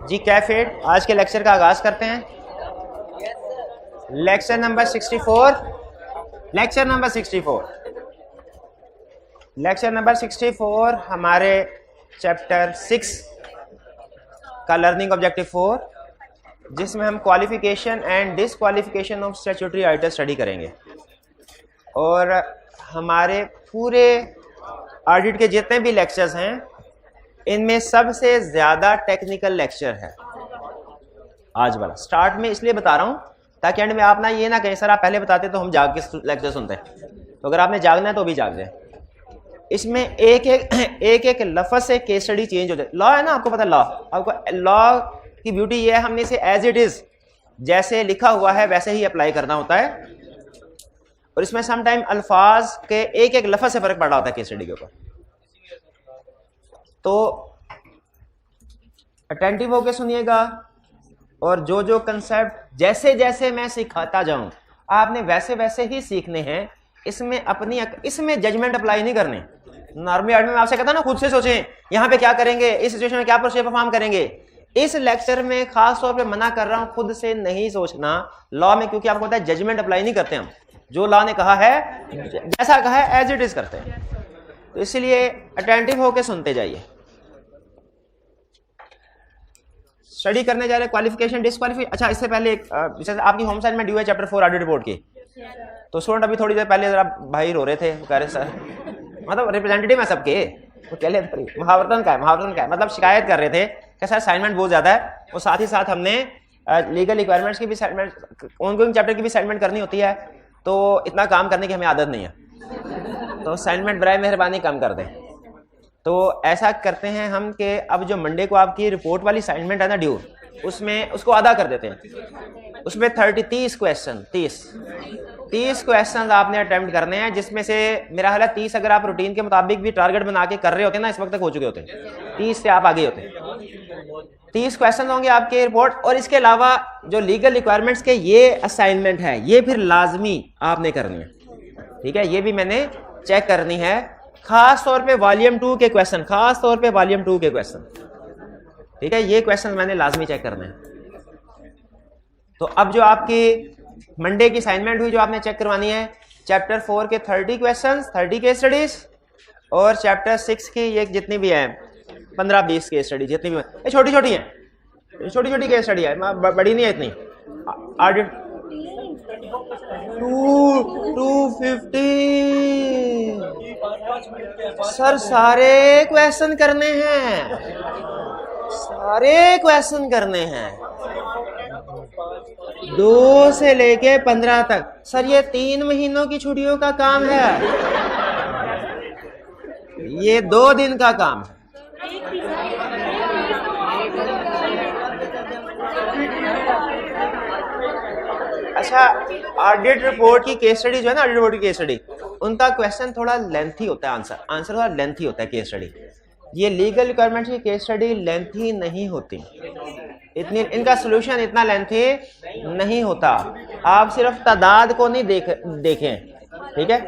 जी कैफेट, आज के लेक्चर का आगाज करते हैं। लेक्चर नंबर 64 हमारे चैप्टर 6 का लर्निंग ऑब्जेक्टिव 4, जिसमें हम qualification and disqualification of statutory auditor study करेंगे। और हमारे पूरे ऑडिट के जितने भी लेक्चर्स हैं, इनमें सबसे ज़्यादा टेक्निकल लेक्चर है आज वाला। स्टार्ट में इसलिए बता रहा हूँ ताकि एंड में आप ना ये ना कहें सर आप पहले बताते तो हम जाग के लेक्चर सुनते हैं। तो अगर आपने जागना है तो भी जाग जाए। इसमें एक लफ्ज़ से केस स्टडी चेंज हो जाए। लॉ है ना, आपको पता है लॉ। आपको लॉ की ब्यूटी ये है, हमने इसे एज इट इज़ जैसे लिखा हुआ है वैसे ही अप्लाई करना होता है। और इसमें सम टाइम अल्फाज के एक लफ्ज़ से फ़र्क पड़ रहा होता है केस स्टडी के ऊपर। तो अटेंटिव होके सुनिएगा और जो जो कंसेप्ट जैसे जैसे मैं सिखाता जाऊं आपने वैसे वैसे ही सीखने हैं। इसमें जजमेंट अप्लाई नहीं करने। नॉर्मली आर्ट में आपसे कहता ना खुद से सोचें यहाँ पे क्या करेंगे, इस सिचुएशन में क्या प्रोसीजर परफॉर्म करेंगे। इस लेक्चर में खास तौर पे मना कर रहा हूं खुद से नहीं सोचना लॉ में, क्योंकि आपको पता है जजमेंट अप्लाई नहीं करते हम। जो लॉ ने कहा है जैसा कहा है एज इट इज करते हैं। तो इसलिए अटेंटिव होके सुनते जाइए। स्टडी करने जा रहे क्वालिफिकेशन डिसक्वालिफिकेशन। अच्छा, इससे पहले आपकी होम साइड में ड्यू है चैप्टर 4 ऑडिट रिपोर्ट की। तो स्टूडेंट अभी थोड़ी देर पहले जरा भाई रो रहे थे, कह रहे सर मतलब रिप्रेजेंटेटिव है सबके, तो कह महावर्तन का है मतलब शिकायत कर रहे थे कि सर असाइनमेंट बहुत ज़्यादा है। और साथ ही साथ हमने लीगल रिक्वायरमेंट्स की भी असाइनमेंट, ऑनगोइंग चैप्टर की भी असाइनमेंट करनी होती है। तो इतना काम करने की हमें आदत नहीं है, तो असाइनमेंट बराए मेहरबानी कम कर दें। तो ऐसा करते हैं हम कि अब जो मंडे को आपकी रिपोर्ट वाली असाइनमेंट है ना ड्यू, उसमें उसको आधा कर देते हैं। उसमें 30 क्वेश्चन आपने अटेम्प्ट करने हैं, जिसमें से मेरा हाल है 30 अगर आप रूटीन के मुताबिक भी टारगेट बना के कर रहे होते ना इस वक्त तक हो चुके होते हैं। 30 से आप आगे होते हैं। 30 क्वेश्चन होंगे आपके रिपोर्ट। और इसके अलावा जो लीगल रिक्वायरमेंट्स के ये असाइनमेंट है, ये फिर लाजमी आपने करनी है। ठीक है, ये भी मैंने चेक करनी है। खास तौर पे वॉल्यूम 2 के क्वेश्चन, ठीक है, ये क्वेश्चन मैंने लाजमी चेक करने हैं। तो अब जो आपकी मंडे की असाइनमेंट हुई जो आपने चेक करवानी है, चैप्टर 4 के 30 क्वेश्चंस, 30 केस स्टडीज, और चैप्टर 6 की ये जितनी भी है 15-20 केस स्टडी, जितनी भी है छोटी छोटी केस स्टडी है, बड़ी नहीं है इतनी। ऑडिट 250 सर सारे क्वेश्चन करने हैं 2 से लेके 15 तक। सर ये 3 महीनों की छुट्टियों का काम है, ये 2 दिन का काम है। अच्छा, ऑडिट रिपोर्ट की केस स्टडी जो है ना, ऑडिट रिपोर्ट की केस स्टडी, उनका क्वेश्चन थोड़ा लेंथी होता है, आंसर थोड़ा लेंथी होता है केस स्टडी। ये लीगल रिक्वायरमेंट की केस स्टडी लेंथी नहीं होती, इतनी इनका सोल्यूशन इतना लेंथी नहीं होता। आप सिर्फ तादाद को नहीं देखें, ठीक है।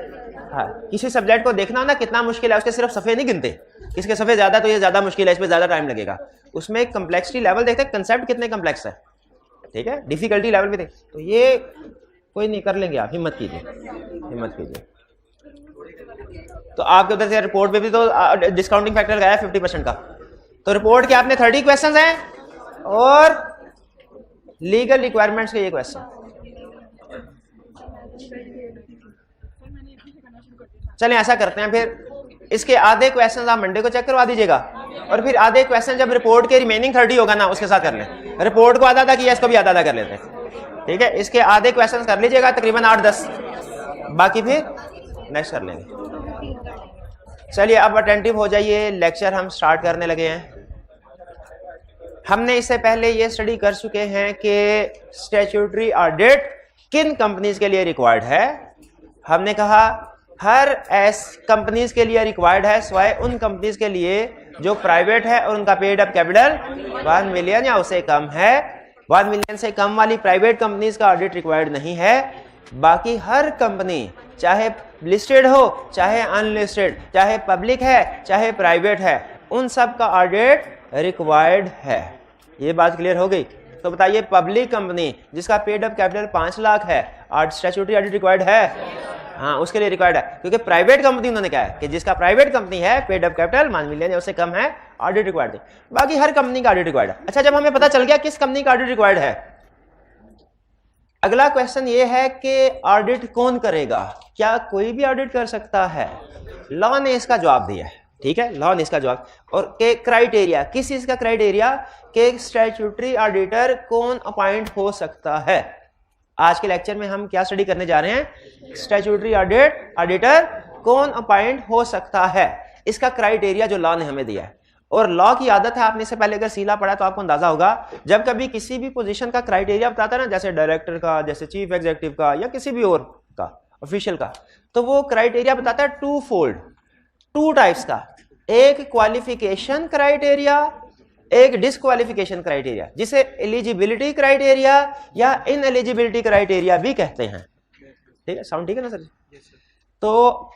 हाँ, किसी सब्जेक्ट को देखना ना कितना मुश्किल है, उसके सिर्फ सफ़े नहीं गिनते, इसके सफ़े ज़्यादा तो ये ज़्यादा मुश्किल है, इस पर ज़्यादा टाइम लगेगा। उसमें कम्प्लेक्सिटी लेवल देखते हैं, कंसेप्ट कितने कम्प्लेक्स है, ठीक है, डिफिकल्टी लेवल भी देख। तो ये कोई नहीं, कर लेंगे आप, हिम्मत कीजिए। तो आपके उधर से रिपोर्ट में भी तो डिस्काउंटिंग फैक्टर गया है 50% का। तो रिपोर्ट के आपने 30 क्वेश्चन हैं और लीगल रिक्वायरमेंट्स के ये क्वेश्चन। चलें ऐसा करते हैं, फिर इसके आधे क्वेश्चन आप मंडे को चेक करवा दीजिएगा, और फिर आधे क्वेश्चन जब रिपोर्ट के रिमेनिंग 30 होगा ना उसके साथ कर लें। रिपोर्ट को आधा किया, इसको भी आधा कर लेते हैं, ठीक है। इसके आधे क्वेश्चन कर लीजिएगा, तकरीबन 8-10, बाकी फिर नेक्स्ट कर लेंगे। चलिए अब अटेंटिव हो जाइए, लेक्चर हम स्टार्ट करने लगे हैं। हमने इससे पहले ये स्टडी कर चुके हैं कि स्टैट्यूटरी ऑडिट किन कंपनीज के लिए रिक्वायर्ड है। हमने कहा हर कंपनीज के लिए रिक्वायर्ड है, सिवाय उन कंपनीज के लिए जो प्राइवेट है और उनका पेड अप कैपिटल 1 मिलियन या उससे कम है। 1 मिलियन से कम वाली प्राइवेट कंपनीज का ऑडिट रिक्वायर्ड नहीं है। बाकी हर कंपनी चाहे लिस्टेड हो चाहे अनलिस्टेड, चाहे पब्लिक है चाहे प्राइवेट है, उन सब का ऑडिट रिक्वायर्ड है। ये बात क्लियर हो गई। तो बताइए पब्लिक कंपनी जिसका पेड अप कैपिटल 5 लाख है, स्टैट्यूटरी ऑडिट रिक्वायर्ड है? हाँ, उसके लिए रिक्वायर्ड है, क्योंकि प्राइवेट कंपनी उन्होंने कहा है कि जिसका प्राइवेट कंपनी है पेड अप कैपिटल 5 मिलियन या उससे कम है, ऑडिट रिक्वायर्ड है। बाकी हर कंपनी का ऑडिट रिक्वायर्ड है। अच्छा, जब हमें पता चल गया किस कंपनी का ऑडिट रिक्वायर्ड है, अगला क्वेश्चन ये है कि ऑडिट कौन करेगा? क्या कोई भी ऑडिट कर सकता है? लॉ ने इसका जवाब दिया है, ठीक है, लॉ ने इसका जवाब। और के क्राइटेरिया, किस चीज का क्राइटेरिया कि स्टैट्यूटरी ऑडिटर कौन अपॉइंट हो सकता है। आज के लेक्चर में हम क्या स्टडी करने जा रहे हैं? स्टैट्यूटरी ऑडिटर कौन अपॉइंट हो सकता है, इसका क्राइटेरिया जो लॉ ने हमें दिया है। और लॉ की आदत है, आपने इससे पहले अगर सीला पढ़ा तो आपको अंदाजा होगा, जब कभी किसी भी पोजीशन का क्राइटेरिया बताता है ना, जैसे डायरेक्टर का, जैसे चीफ एग्जीक्यूटिव का, या किसी भी और का ऑफिशियल का, तो वो क्राइटेरिया बताता है टू फोल्ड, 2 टाइप्स का, एक क्वालिफिकेशन क्राइटेरिया, एक डिस्क्वालिफिकेशन क्राइटेरिया, जिसे एलिजिबिलिटी क्राइटेरिया या इनएलिजिबिलिटी क्राइटेरिया भी कहते हैं। ठीक है, साउंड ठीक है ना सर? तो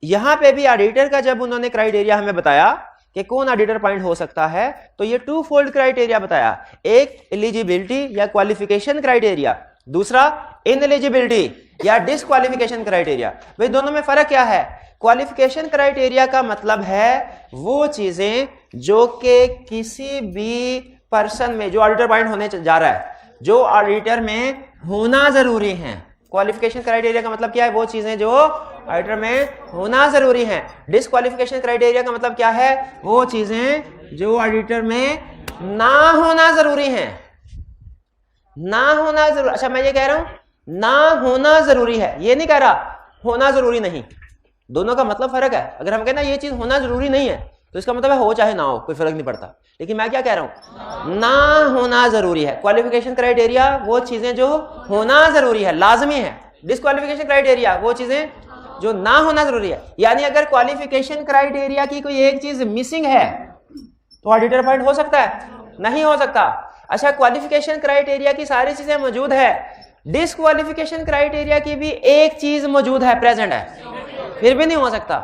यहां पे भी ऑडिटर का जब उन्होंने क्राइटेरिया हमें बताया कि कौन ऑडिटर अपॉइंट हो सकता है, तो ये 2 फोल्ड क्राइटेरिया बताया, एक एलिजिबिलिटी या क्वालिफिकेशन क्राइटेरिया, दूसरा इनएलिजिबिलिटी या डिस्क्वालिफिकेशन क्राइटेरिया। भाई दोनों में फर्क क्या है? क्वालिफिकेशन क्राइटेरिया का मतलब है वो चीजें जो कि किसी भी पर्सन में, जो ऑडिटर अपॉइंट होने जा रहा है, जो ऑडिटर में होना जरूरी है। क्वालिफिकेशन क्राइटेरिया का मतलब क्या है? वो चीजें जो ऑडिटर में होना जरूरी है। डिस्क्वालिफिकेशन क्राइटेरिया का मतलब क्या है? वो चीजें जो ऑडिटर में ना होना जरूरी है। ना होना जरूरी, अच्छा मैं ये कह रहा हूं ना होना जरूरी है, ये नहीं कह रहा होना जरूरी नहीं। दोनों का मतलब फर्क है। अगर हम कहना ये चीज होना जरूरी नहीं है तो इसका मतलब है हो चाहे ना हो कोई फर्क नहीं पड़ता। लेकिन मैं क्या कह रहा हूं, ना होना जरूरी है। क्वालिफिकेशन क्राइटेरिया वो चीजें जो होना जरूरी है, लाजमी है। डिस्क्वालिफिकेशन क्राइटेरिया वो चीजें जो ना होना जरूरी है। यानी अगर क्वालिफिकेशन क्राइटेरिया की कोई एक चीज मिसिंग है तो ऑडिटर अपॉइंट हो सकता है? नहीं हो सकता। अच्छा, क्वालिफिकेशन क्राइटेरिया की सारी चीजें मौजूद है, डिस्क्वालिफिकेशन क्राइटेरिया की भी एक चीज मौजूद है, प्रेजेंट है, फिर भी नहीं हो सकता।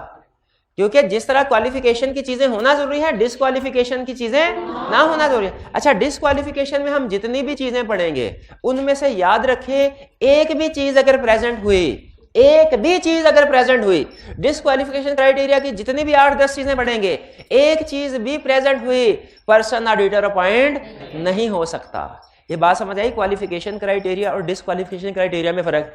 क्योंकि जिस तरह क्वालिफिकेशन की चीजें होना जरूरी है, डिस्क्वालिफिकेशन की चीजें ना होना जरूरी है। अच्छा, डिस्क्वालिफिकेशन में हम जितनी भी चीजें पढ़ेंगे उनमें से याद रखें, एक भी चीज अगर प्रेजेंट हुई, एक भी चीज अगर प्रेजेंट हुई, डिस्क्वालिफिकेशन क्राइटेरिया की जितनी भी 8-10 चीजें पढ़ेंगे, एक चीज भी प्रेजेंट हुई, पर्सन ऑडिटर अपॉइंट नहीं हो सकता। ये बात समझ आई? क्वालिफिकेशन क्राइटेरिया और डिस्क्वालिफिकेशन क्राइटेरिया में फर्क।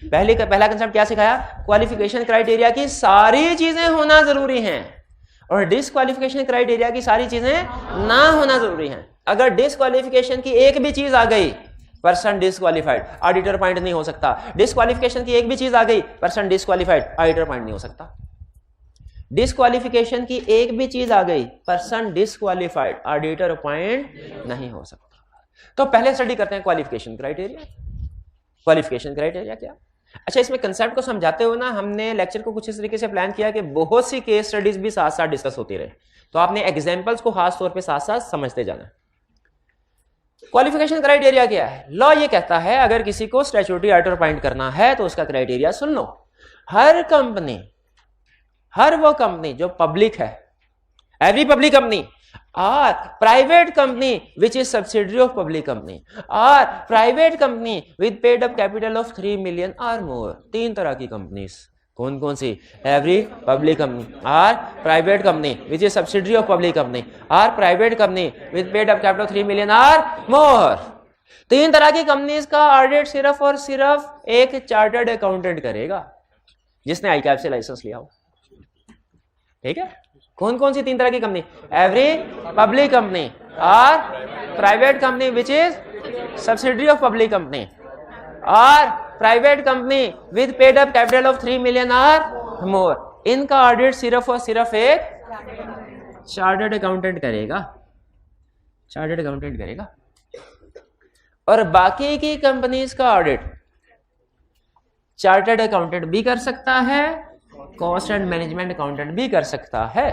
पहला कंसेप्ट क्या सिखाया? क्वालिफिकेशन क्राइटेरिया की सारी चीजें होना जरूरी हैं और डिस्क्वालिफिकेशन क्राइटेरिया की सारी चीजें ना होना जरूरी हैं। अगर डिस्क्वालिफिकेशन की एक भी चीज आ गई, पर्सन डिस्क्वालिफाइड, ऑडिटर अपॉइंट नहीं हो सकता। डिस्क्वालिफिकेशन की एक भी चीज आ गई, पर्सन डिस्क्वालिफाइड, ऑडिटर अपॉइंट नहीं हो सकता। डिस्क्वालिफिकेशन की एक भी चीज आ गई, पर्सन डिस्क्वालिफाइड, ऑडिटर अपॉइंट नहीं हो सकता। तो पहले स्टडी करते हैं क्वालिफिकेशन क्राइटेरिया। क्वालिफिकेशन क्राइटेरिया क्या? अच्छा, इसमें कंसेप्ट को समझाते हुए ना हमने लेक्चर को कुछ इस तरीके से प्लान किया कि बहुत सी केस स्टडीज भी साथ साथ डिस्कस होती रहे, तो आपने एग्जांपल्स को खास तौर पे साथ साथ समझते जाना। क्वालिफिकेशन क्राइटेरिया क्या है? लॉ ये कहता है अगर किसी को स्टैट्यूटरी ऑडिटर अपॉइंट करना है तो उसका क्राइटेरिया सुन लो। हर कंपनी, हर वो कंपनी जो पब्लिक है, every public company or private company which is subsidiary of public company or private company with paid up capital of 3 million or more। 3 तरह की कंपनीज कौन कौन सी? एवरी पब्लिक कंपनी और private company which is subsidiary of public company और private company with paid up capital 3 million और more. 3 तरह की कंपनीज का ऑडिट सिर्फ और सिर्फ एक चार्टर्ड अकाउंटेंट करेगा जिसने आईकैप से लाइसेंस लिया हो। ठीक है? कौन कौन सी 3 तरह की कंपनी? एवरी पब्लिक कंपनी और private company which is subsidiary of public company और private company with paid up capital of 3 million और मोर। इनका ऑडिट सिर्फ और सिर्फ एक चार्टर्ड अकाउंटेंट करेगा, चार्टर्ड अकाउंटेंट करेगा। और बाकी की कंपनीज का ऑडिट चार्टर्ड अकाउंटेंट भी कर सकता है, कॉस्ट एंड मैनेजमेंट अकाउंटेंट भी कर सकता है,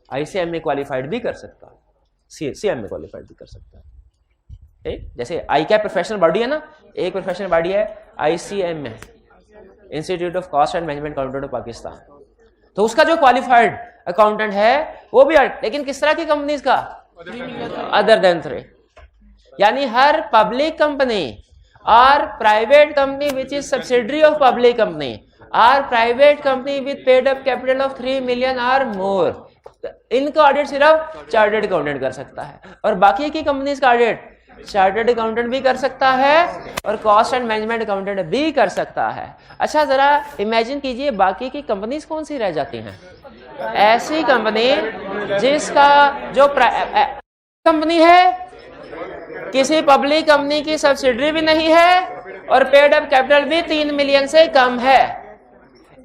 आईसीएमए क्वालिफाइड भी कर सकता है, सीएमए क्वालिफाइड भी कर सकता है। ठीक, जैसे आईकैप प्रोफेशनल बॉडी है ना, एक प्रोफेशनल बॉडी है ICMA, institute of cost and management accountant of Pakistan, तो उसका जो क्वालिफाइड अकाउंटेंट है वो भी, लेकिन किस तरह की कंपनीज का? अदर देन 3, यानी हर पब्लिक कंपनी और private company which is subsidiary of public company और private company with paid up capital of 3 million और मोर, इनका ऑडिट सिर्फ चार्टर्ड अकाउंटेंट कर सकता है, और बाकी की कंपनीज का ऑडिट चार्टर्ड अकाउंटेंट भी कर सकता है और कॉस्ट एंड मैनेजमेंट अकाउंटेंट भी कर सकता है। अच्छा, जरा इमेजिन कीजिए बाकी की कंपनीज कौन सी रह जाती हैं? ऐसी कंपनी जिसका जो कंपनी है किसी पब्लिक कंपनी की सब्सिडरी भी नहीं है और पेड अप कैपिटल भी 3 मिलियन से कम है।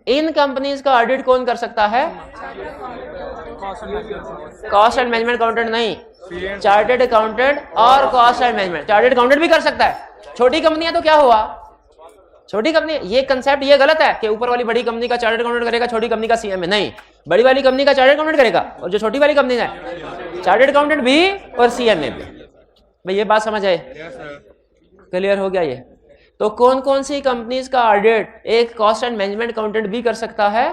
इन कंपनीज का ऑडिट कौन कर सकता है? कॉस्ट एंड मैनेजमेंट अकाउंटेंट नहीं, चार्टर्ड अकाउंटेंट और cost and management. Chartered accountant भी कर सकता है। छोटी कंपनी है तो क्या हुआ? छोटी कंपनी, ये कंसेप्ट ये गलत है कि ऊपर वाली बड़ी कंपनी का चार्टर्ड अकाउंटेंट करेगा, छोटी कंपनी का सीएमए। नहीं, बड़ी वाली कंपनी का चार्टर्ड अकाउंटेंट करेगा और जो छोटी वाली कंपनी है चार्टर्ड अकाउंटेंट भी और सीएमए भी। भाई ये बात समझ आए? क्लियर हो गया ये? तो कौन कौन सी कंपनीज का ऑडिट एक कॉस्ट एंड मैनेजमेंट अकाउंटेंट भी कर सकता है?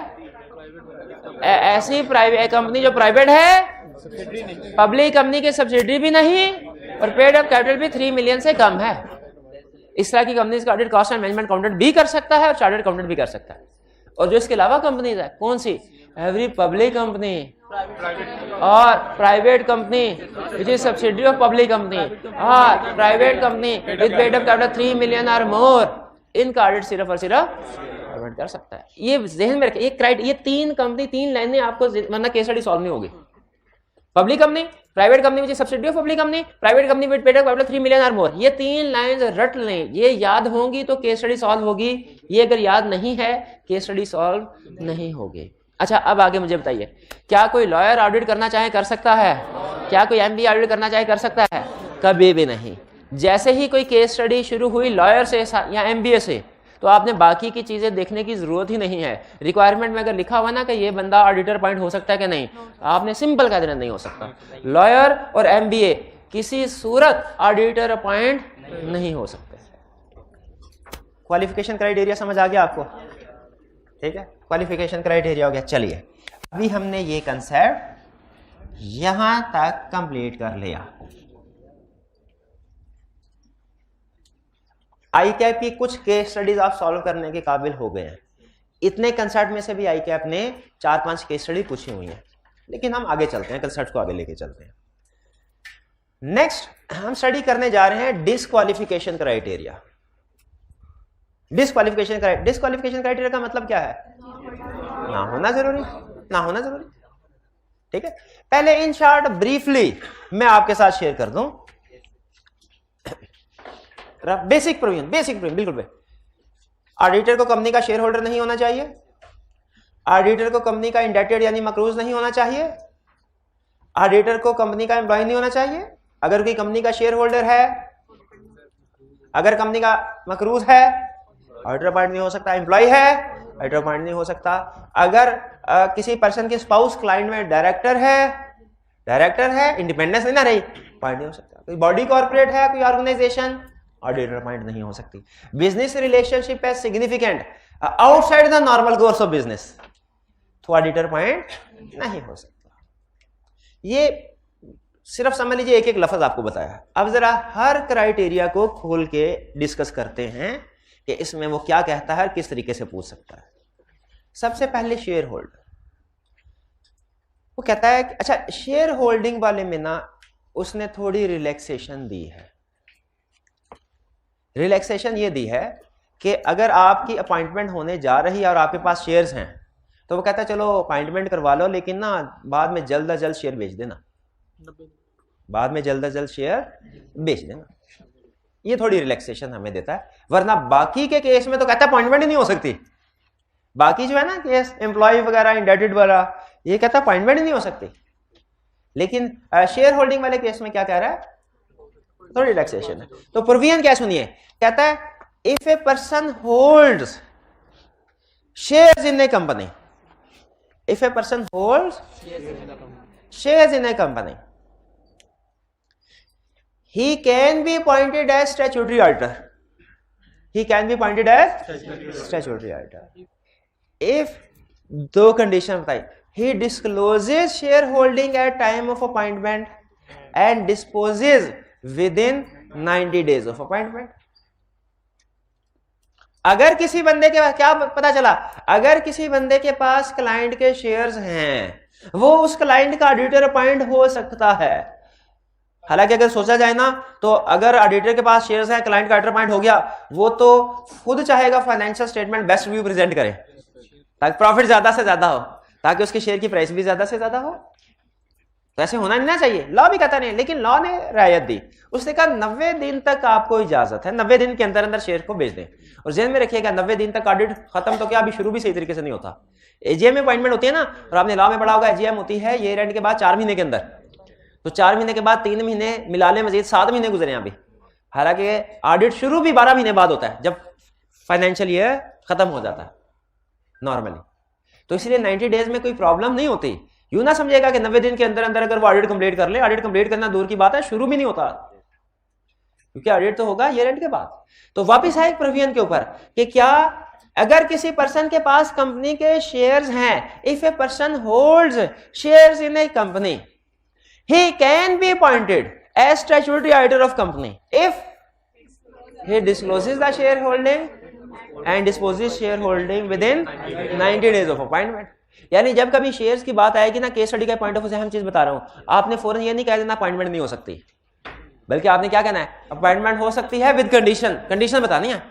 ऐसी प्राइवेट कंपनी जो प्राइवेट है, पब्लिक कंपनी के सब्सिडरी भी नहीं और पेड अप कैपिटल भी 3 मिलियन से कम है। इस तरह की कंपनीज का audit cost and management accountant भी कर सकता है और चार्टर्ड अकाउंटेंट भी कर सकता है। और जो इसके अलावा कंपनीज है, कौन सी? एवरी पब्लिक कंपनी और private company which is subsidiary of public company और private company with paid up capital 3 million और मोर, इनका ऑडिट सिर्फ और सिर्फ कर सकता है। ये ज़हन में रखिए, ये 3 कंपनी, 3 लाइनें आपको, वरना केस स्टडी सॉल्व नहीं होगी। Public company, private company which is subsidiary of public company, private company with paid up capital 3 million और मोर, ये 3 लाइंस रट लें। ये याद होंगी तो केस स्टडी सॉल्व होगी, ये अगर याद नहीं है केस स्टडी सॉल्व नहीं होगी। अच्छा, अब आगे मुझे बताइए, क्या कोई लॉयर ऑडिट करना चाहे कर सकता है? क्या कोई एमबीए ऑडिट करना चाहे कर सकता है? कभी भी नहीं। जैसे ही कोई केस स्टडी शुरू हुई लॉयर से या एमबीए से, तो आपने बाकी की चीजें देखने की जरूरत ही नहीं है। रिक्वायरमेंट में अगर लिखा हुआ ना कि ये बंदा ऑडिटर पॉइंट हो सकता है कि नहीं, आपने सिंपल कह देना नहीं हो सकता। लॉयर और एमबीए किसी सूरत ऑडिटर अपॉइंट नहीं हो सकते। क्वालिफिकेशन क्राइटेरिया समझ आ गया आपको? ठीक है, क्वालिफिकेशन क्राइटेरिया हो गया। चलिए, अभी हमने ये कंसेप्ट यहां तक कंप्लीट कर लिया। आईकैप की कुछ केस स्टडीज आप सॉल्व करने के काबिल हो गए हैं। इतने कंसेप्ट में से भी आईकैप ने 4-5 केस स्टडी पूछी हुई हैं, लेकिन हम आगे चलते हैं, कंसेप्ट को आगे लेके चलते हैं। नेक्स्ट हम स्टडी करने जा रहे हैं डिस्क्वालिफिकेशन क्राइटेरिया। डिस्क्वालिफिकेशन क्राइटेरिया का मतलब क्या है? ना होना जरूरी, ना होना जरूरी। ठीक है, पहले इन शॉर्ट ब्रीफली मैं आपके साथ शेयर कर दूं बेसिक प्रोविजन बिल्कुल। ऑडिटर को कंपनी का शेयर होल्डर नहीं होना चाहिए, ऑडिटर को कंपनी का इंडेटेड यानी मकरूज नहीं होना चाहिए, ऑडिटर को कंपनी का एम्प्लॉय नहीं होना चाहिए। अगर कोई कंपनी का शेयर होल्डर है, अगर कंपनी का मकरूज है, ऑडिटर अपॉइंट नहीं हो सकता। एम्प्लॉय है, ऑडिटर अपॉइंट नहीं हो सकता। अगर किसी पर्सन के स्पाउस क्लाइंट में डायरेक्टर है, इंडिपेंडेंस नहीं ना रही, अपॉइंट नहीं हो सकता। कोई बॉडी कॉर्पोरेट है, कोई ऑर्गेनाइजेशन, ऑडिटर अपॉइंट नहीं हो सकती। बिजनेस रिलेशनशिप है significant outside the normal course of business, तो ऑडिटर अपॉइंट नहीं हो सकता। ये सिर्फ समझ लीजिए एक एक लफ्ज आपको बताया। अब जरा हर क्राइटेरिया को खोल के डिस्कस करते हैं कि इसमें वो क्या कहता है, किस तरीके से पूछ सकता है। सबसे पहले शेयर होल्डर, वो कहता है कि अच्छा शेयर होल्डिंग वाले में ना उसने थोड़ी रिलैक्सेशन दी है। रिलैक्सेशन ये दी है कि अगर आपकी अपॉइंटमेंट होने जा रही है और आपके पास शेयर्स हैं, तो वो कहता है चलो अपॉइंटमेंट करवा लो, लेकिन ना बाद में जल्द अज जल्द शेयर बेच देना, बाद में जल्द अज जल्द शेयर बेच देना। ये थोड़ी रिलैक्सेशन हमें देता है, वरना बाकी के केस में तो कहता है अपॉइंटमेंट ही नहीं हो सकती। बाकी जो है ना केस एम्प्लॉय वगैरह, इंडेटेड वाला, ये कहता है अपॉइंटमेंट ही नहीं हो सकती। लेकिन शेयर होल्डिंग वाले केस में क्या कह रहा है? थोड़ी रिलैक्सेशन है। तो प्रोविजन क्या सुनिए, कहता है if a person holds shares in a company, if a person holds shares in a company, he can be appointed as statutory auditor. He can be appointed as statutory auditor. If दो condition बताई, he discloses shareholding at time of appointment, and disposes with in 90 days of appointment. अगर किसी बंदे के पास, क्या पता चला, अगर किसी बंदे के पास क्लाइंट के शेयर्स हैं, वो उस क्लाइंट का ऑडिटर अपॉइंट हो सकता है। हालांकि अगर सोचा जाए ना, तो अगर ऑडिटर के पास शेयर्स हैं, क्लाइंट का ऑडिटर अपॉइंट हो गया, वो तो खुद चाहेगा financial statement best view present करे ताकि प्रॉफिट ज्यादा से ज्यादा हो, ताकि उसके शेयर की प्राइस भी ज्यादा से ज्यादा हो। तो ऐसे होना नहीं ना चाहिए, लॉ भी कहता नहीं, लेकिन लॉ ने रियायत दी। उसने कहा 90 दिन तक आपको इजाजत है, 90 दिन के अंदर अंदर शेयर को बेच दें। और जेहन में रखिएगा 90 दिन तक ऑडिट खत्म तो क्या अभी शुरू भी सही तरीके से नहीं होता। एजीएम में अपॉइंटमेंट होती है ना, और आपने लॉ में पढ़ा होगा एजीएम होती है ईयर एंड के बाद 4 महीने के अंदर, तो 4 महीने के बाद 3 महीने मिला ले, मजीद 7 महीने गुजरे अभी। हालांकि ऑडिट शुरू भी 12 महीने बाद होता है, जब फाइनेंशियल ईयर खत्म हो जाता है नॉर्मली। तो इसलिए 90 डेज में कोई प्रॉब्लम नहीं होती। यूं ना समझेगा कि 90 दिन के अंदर अंदर अगर वो ऑडिट कंप्लीट कर ले, ऑडिट कंप्लीट करना दूर की बात है, शुरू भी नहीं होता, क्योंकि ऑडिट तो होगा ईयर एंड के बाद। तो वापस है एक प्रोविजन के ऊपर कि क्या अगर किसी पर्सन के पास कंपनी के शेयर्स हैं, if a person holds shares in a company, he can be appointed as statutory auditor of company if he discloses the shareholding and disposes shareholding within 90 days of appointment। यानी जब कभी shares की बात आएगी ना, case study का point of view से हम चीज बता रहा हूं, आपने फौरन ये नहीं कह देना अपॉइंटमेंट नहीं हो सकती, बल्कि आपने क्या कहना है, अपॉइंटमेंट हो सकती है विद कंडीशन। कंडीशन बतानी है।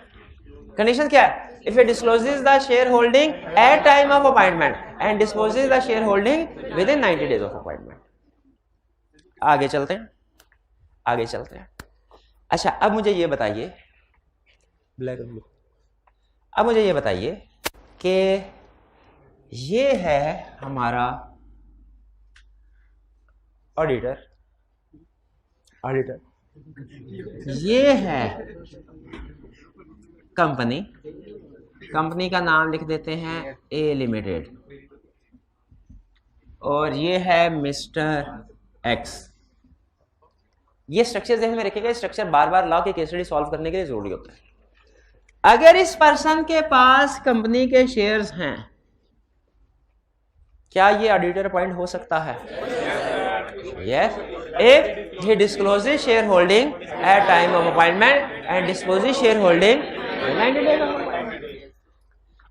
कंडीशन क्या है? if it discloses the shareholding at time of appointment and disposes the shareholding within 90 days of appointment। आगे चलते हैं, आगे चलते हैं। अच्छा, अब मुझे ये बताइए, ब्लैक एंड ब्लू, अब मुझे ये बताइए कि ये है हमारा ऑडिटर, ये है कंपनी, कंपनी का नाम लिख देते हैं ए लिमिटेड, और ये है मिस्टर एक्स। ये स्ट्रक्चर ध्यान में रखिएगा, स्ट्रक्चर बार बार लॉ के केस स्टडी सॉल्व करने के लिए जरूरी होता है। अगर इस पर्सन के पास कंपनी के शेयर्स हैं, क्या ये ऑडिटर अपॉइंट हो सकता है? Yes, if he discloses share holding at time of appointment and disposes shareholding 90 days of appointment.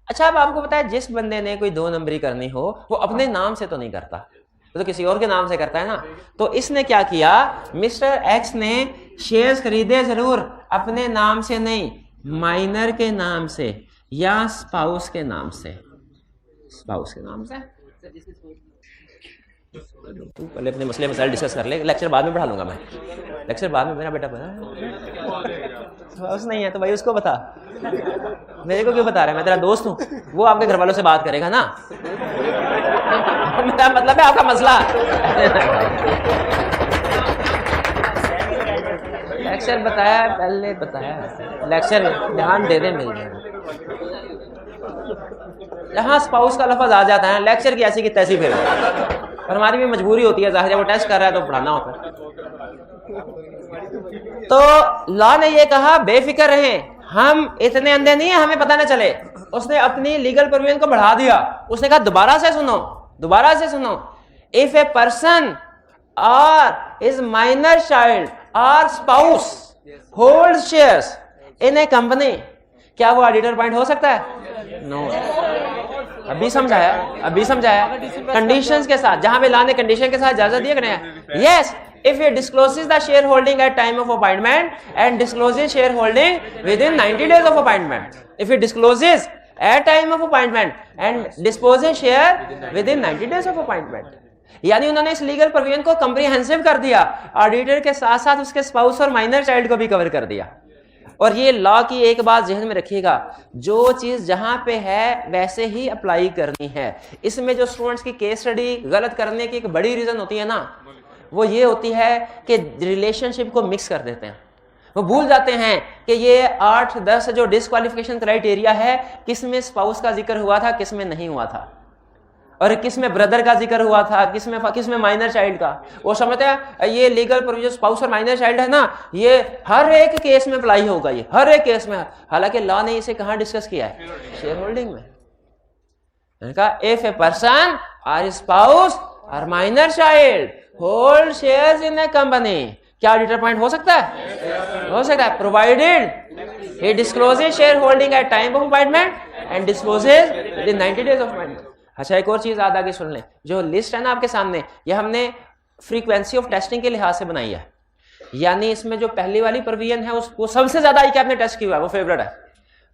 अच्छा, अब आपको पता है जिस बंदे ने कोई 2 नंबरी करनी हो, वो अपने नाम से तो नहीं करता, तो किसी और के नाम से करता है ना। तो इसने क्या किया, मिस्टर एक्स ने शेयर्स खरीदे जरूर अपने नाम से नहीं, माइनर के नाम से या स्पाउस के नाम से। स्पाउस के नाम से तू पहले अपने मसले मसाइल डिस्कस कर ले, लेक्चर बाद में पढ़ा लूंगा मैं, लेक्चर बाद में। मेरा बेटा पता स्पाउस नहीं है तो भाई उसको बता, मेरे को क्यों बता रहा है? मैं तेरा दोस्त हूँ, वो आपके घर वालों से बात करेगा ना। मेरा मतलब है आपका मसला। लेक्चर बताया, पहले बताया, लेक्चर ध्यान दे दे मिल जाए। जहां स्पाउस का लफ्ज आ जाता है, लेक्चर की ऐसी की तैसी फिर, और हमारी भी मजबूरी होती है, जाहिर है वो टेस्ट कर रहा है तो पढ़ाना होता है। तो लॉ ने ये कहा बेफिक्र रहें, हम इतने अंधे नहीं है हमें पता ना चले। उसने अपनी लीगल प्रोविजन को बढ़ा दिया, उसने कहा दोबारा से सुनो, दोबारा से सुनो। इफ ए पर्सन और हिज माइनर चाइल्ड और spouse hold shares in a company, क्या वो ऑडिटर अपॉइंट हो सकता है? नो। अभी समझाया, अभी समझाया, कंडीशंस के साथ, जहां पे लॉ ने कंडीशन के साथ इजाजत दिया करें। Yes, if he discloses the shareholding at time of appointment and discloses shareholding within 90 days of appointment, if he discloses at time of appointment and disposes share within 90 days of appointment, यानी उन्होंने इस legal provision को comprehensive कर दिया, auditor के साथ साथ उसके स्पाउस और माइनर चाइल्ड को भी कवर कर दिया। और ये लॉ की एक बात जहन में रखिएगा, जो चीज जहां पे है वैसे ही अप्लाई करनी है। इसमें जो स्टूडेंट्स की केस स्टडी गलत करने की एक बड़ी रीजन होती है ना, वो ये होती है कि रिलेशनशिप को मिक्स कर देते हैं। वो भूल जाते हैं कि ये 8-10 जो डिस्क्वालिफिकेशन क्राइटेरिया है, किस में स्पाउस का जिक्र हुआ था, किस में नहीं हुआ था, और किस में ब्रदर का जिक्र हुआ था, किस में माइनर चाइल्ड का। वो समझते हैं ये लीगल प्रोविजन स्पाउस और माइनर चाइल्ड है ना, ये हर एक केस में अप्लाई होगा, ये हर एक केस में। हालांकि लॉ ने इसे कहां डिस्कस किया है? शेयर होल्डिंग में। इफ ए पर्सन और स्पाउस और minor child hold shares in a company. क्या ऑडिटर पॉइंट हो सकता है? हो सकता है, provided he discloses share holding at time of appointment and discloses within 90 days of appointment. अच्छा, एक और चीज याद आगे सुन लें, जो लिस्ट है ना आपके सामने, ये हमने फ्रीक्वेंसी ऑफ टेस्टिंग के लिहाज से बनाई है, यानी इसमें जो पहली वाली प्रोविजन है उसको सबसे ज्यादा आई क्या आपने टेस्ट किया है, वो फेवरेट है,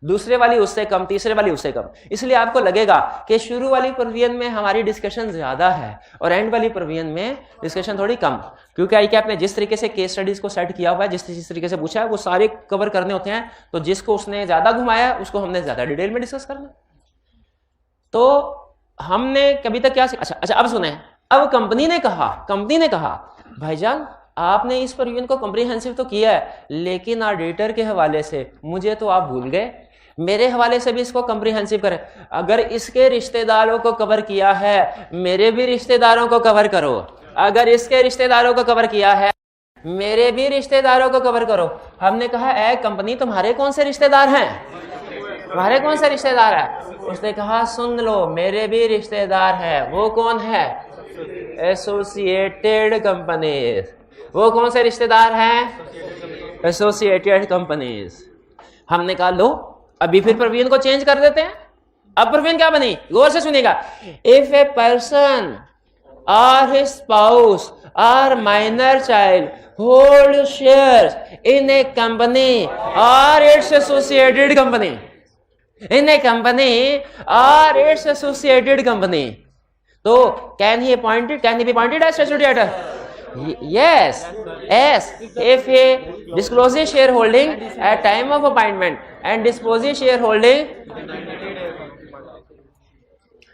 दूसरे वाली उससे कम, तीसरे वाली उससे कम। इसलिए आपको लगेगा कि शुरू वाली प्रोविजन में हमारी डिस्कशन ज्यादा है और एंड वाली प्रोविजन में डिस्कशन थोड़ी कम, क्योंकि आई कैप ने जिस तरीके से केस स्टडीज को सेट किया हुआ है, जिस तरीके से पूछा है, वो सारे कवर करने होते हैं, तो जिसको उसने ज्यादा घुमाया उसको हमने ज्यादा डिटेल में डिस्कस करना। तो हमने कभी तक क्या अच्छा अब सुने, अब कंपनी ने कहा भाईजान आपने इस प्रोविजन को कॉम्प्रिहेंसिव तो किया है, लेकिन ऑडिटर के हवाले से मुझे तो आप भूल गए, मेरे हवाले से भी इसको कॉम्प्रिहेंसिव करें। अगर इसके रिश्तेदारों को कवर किया है, मेरे भी रिश्तेदारों को कवर करो। अगर इसके रिश्तेदारों को कवर किया है, मेरे भी रिश्तेदारों को कवर करो। हमने कहा ए कंपनी तुम्हारे कौन से रिश्तेदार हैं? तुम्हारे कौन से रिश्तेदार है? उसने कहा सुन लो, मेरे भी रिश्तेदार हैं। वो कौन है? Associated companies. वो कौन से रिश्तेदार हैं? Associated companies. हमने कहा लो अभी फिर प्रोविजन को चेंज कर देते हैं। अब प्रोविजन क्या बनी, गौर से सुनिएगा। इफ ए पर्सन और हिज स्पाउस और minor child hold shares in a company और its associated company, in a company और इट्स एसोसिएटेड कंपनी, तो can he be appointed as statutory auditor? Yes, if he discloses shareholding at time of appointment and disposes shareholding,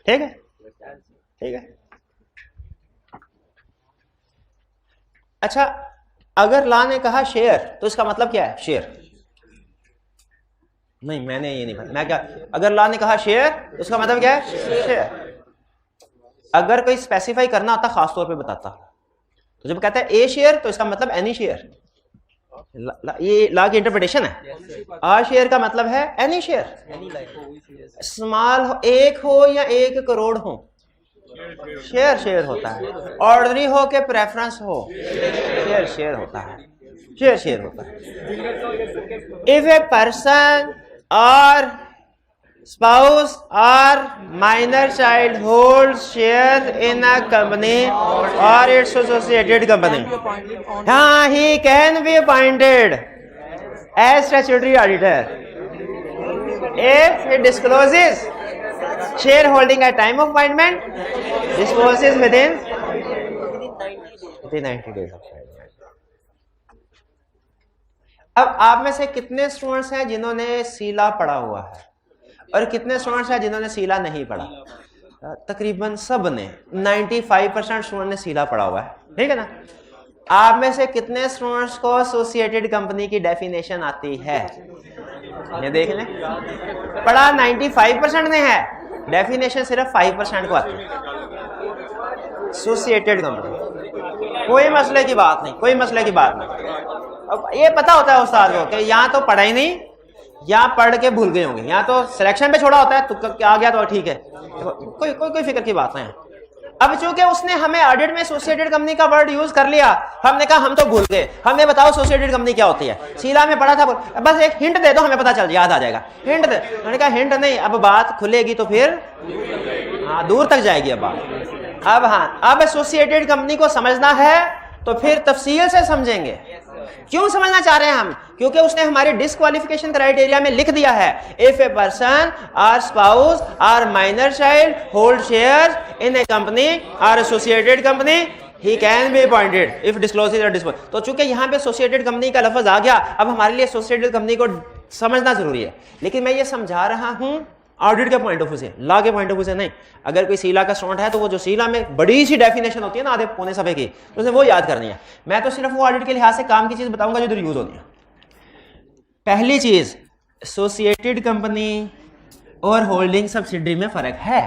ठीक है। अच्छा, अगर law ने कहा share तो इसका मतलब क्या है? शेयर नहीं, मैंने ये नहीं पता, मैं क्या, अगर लॉ ने कहा शेयर तो उसका मतलब क्या है? शेयर। अगर कोई स्पेसिफाई करना होता खास तौर पे बताता, तो जब कहता है ए शेयर तो इसका मतलब एनी शेयर, ये लॉ की इंटरप्रिटेशन है। आ शेयर का मतलब है एनी शेयर, स्मॉल एक हो या 1 करोड़ हो, शेयर होता है। ऑर्डनरी हो के प्रेफरेंस हो, शेयर होता है, शेयर होता है। इफ ए पर्सन और spouse or minor child holds shares in a company or its associated company, he can be appointed as statutory auditor if he discloses shareholding at time of appointment, discloses within 90 days of appointment. अब आप में से कितने students हैं जिन्होंने सीला पढ़ा हुआ है और कितने स्टूडेंट्स हैं जिन्होंने सीला नहीं पढ़ा? तकरीबन सब ने, 95% स्टूडेंट ने सीला पढ़ा हुआ है, ठीक है ना। आप में से कितने स्टूडेंट्स को एसोसिएटेड कंपनी की डेफिनेशन आती है? ये देख लें, पढ़ा 95% ने है, डेफिनेशन सिर्फ 5% को आती है। एसोसिएटेड कंपनी कोई मसले की बात नहीं। अब ये पता होता है उस्ताद को कि यहाँ तो पढ़ा ही नहीं, यहाँ पढ़ के भूल गए होंगे, यहाँ तो सिलेक्शन पे छोड़ा होता है, तो आ गया तो ठीक है, कोई फिक्र की बात नहीं है। अब चूंकि उसने हमें ऑडिट में एसोसिएटेड कंपनी का वर्ड यूज कर लिया, हमने कहा हम तो भूल गए, हमें बताओ एसोसिएटेड कंपनी क्या होती है? सीला में पढ़ा था, बस एक हिंट दे दो, हमें पता चल याद आ जाएगा। हिंट दे, मैंने कहा हिंट नहीं, अब बात खुलेगी तो फिर दूर तक जाएगी अब बात। अब एसोसिएटेड कंपनी को समझना है तो फिर तफसील से समझेंगे। क्यों समझना चाह रहे हैं हम? क्योंकि उसने हमारे डिस्क्वालिफिकेशन क्राइटेरिया में लिख दिया है, इफ ए पर्सन और स्पाउस और minor child hold shares in a company और associated company, he can be appointed if discloses और डिस्पोज। तो चूंकि यहाँ पे एसोसिएटेड कंपनी का लफ्ज आ गया, अब हमारे लिए एसोसिएटेड कंपनी को समझना जरूरी है। लेकिन मैं ये समझा रहा हूं ऑडिट के पॉइंट ऑफ व्यू से, लॉ के पॉइंट ऑफ व्यू से नहीं। अगर कोई सीला का स्टूडेंट है तो वो जो सीला में बड़ी सी डेफिनेशन होती है ना, आधे पौने सफे की, तो उसे वो याद करनी है। मैं तो सिर्फ वो ऑडिट के लिहाज से काम की चीज बताऊंगा जो इधर यूज होनी है। पहली चीज, एसोसिएटेड कंपनी और होल्डिंग सब्सिडरी में फर्क है।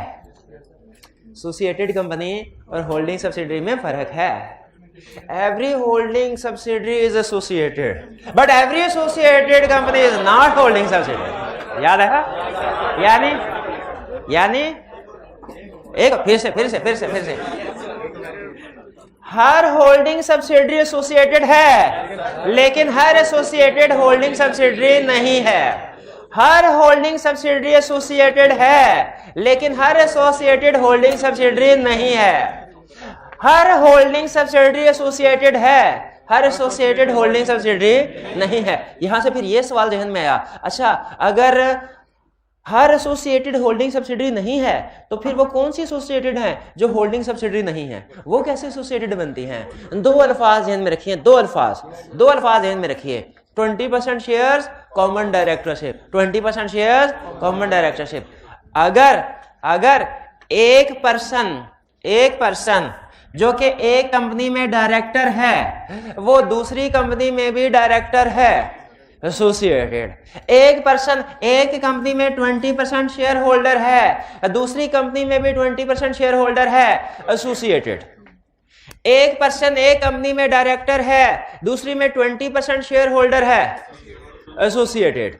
एसोसिएटेड कंपनी और होल्डिंग सब्सिडरी में फर्क है। Every holding subsidiary is associated, but every associated company is not holding subsidiary. याद है? यानी एक फिर से हर होल्डिंग सब्सिडरी एसोसिएटेड है लेकिन हर एसोसिएटेड होल्डिंग सब्सिडरी नहीं है। हर होल्डिंग सब्सिडरी एसोसिएटेड है लेकिन हर एसोसिएटेड होल्डिंग सब्सिडरी नहीं है। हर होल्डिंग सब्सिडरी एसोसिएटेड है, हर एसोसिएटेड होल्डिंग सब्सिडरी नहीं है। यहां से फिर ये सवाल जहन में आया, अच्छा अगर हर एसोसिएटेड होल्डिंग सब्सिडरी नहीं है तो फिर वो कौन सी एसोसिएटेड है जो होल्डिंग सब्सिडरी नहीं है, वो कैसे एसोसिएटेड बनती हैं? दो अल्फाज जहन में रखिए, दो अल्फाज जहन में रखिए। 20% shares common directorship, 20% shares common directorship. अगर एक पर्सन जो कि एक कंपनी में डायरेक्टर है वो दूसरी कंपनी में भी डायरेक्टर है, एसोसिएटेड। एक पर्सन एक कंपनी में 20% शेयर होल्डर है, दूसरी कंपनी में भी 20% शेयर होल्डर है, एसोसिएटेड। एक पर्सन एक कंपनी में डायरेक्टर है, दूसरी में 20% शेयर होल्डर है, एसोसिएटेड।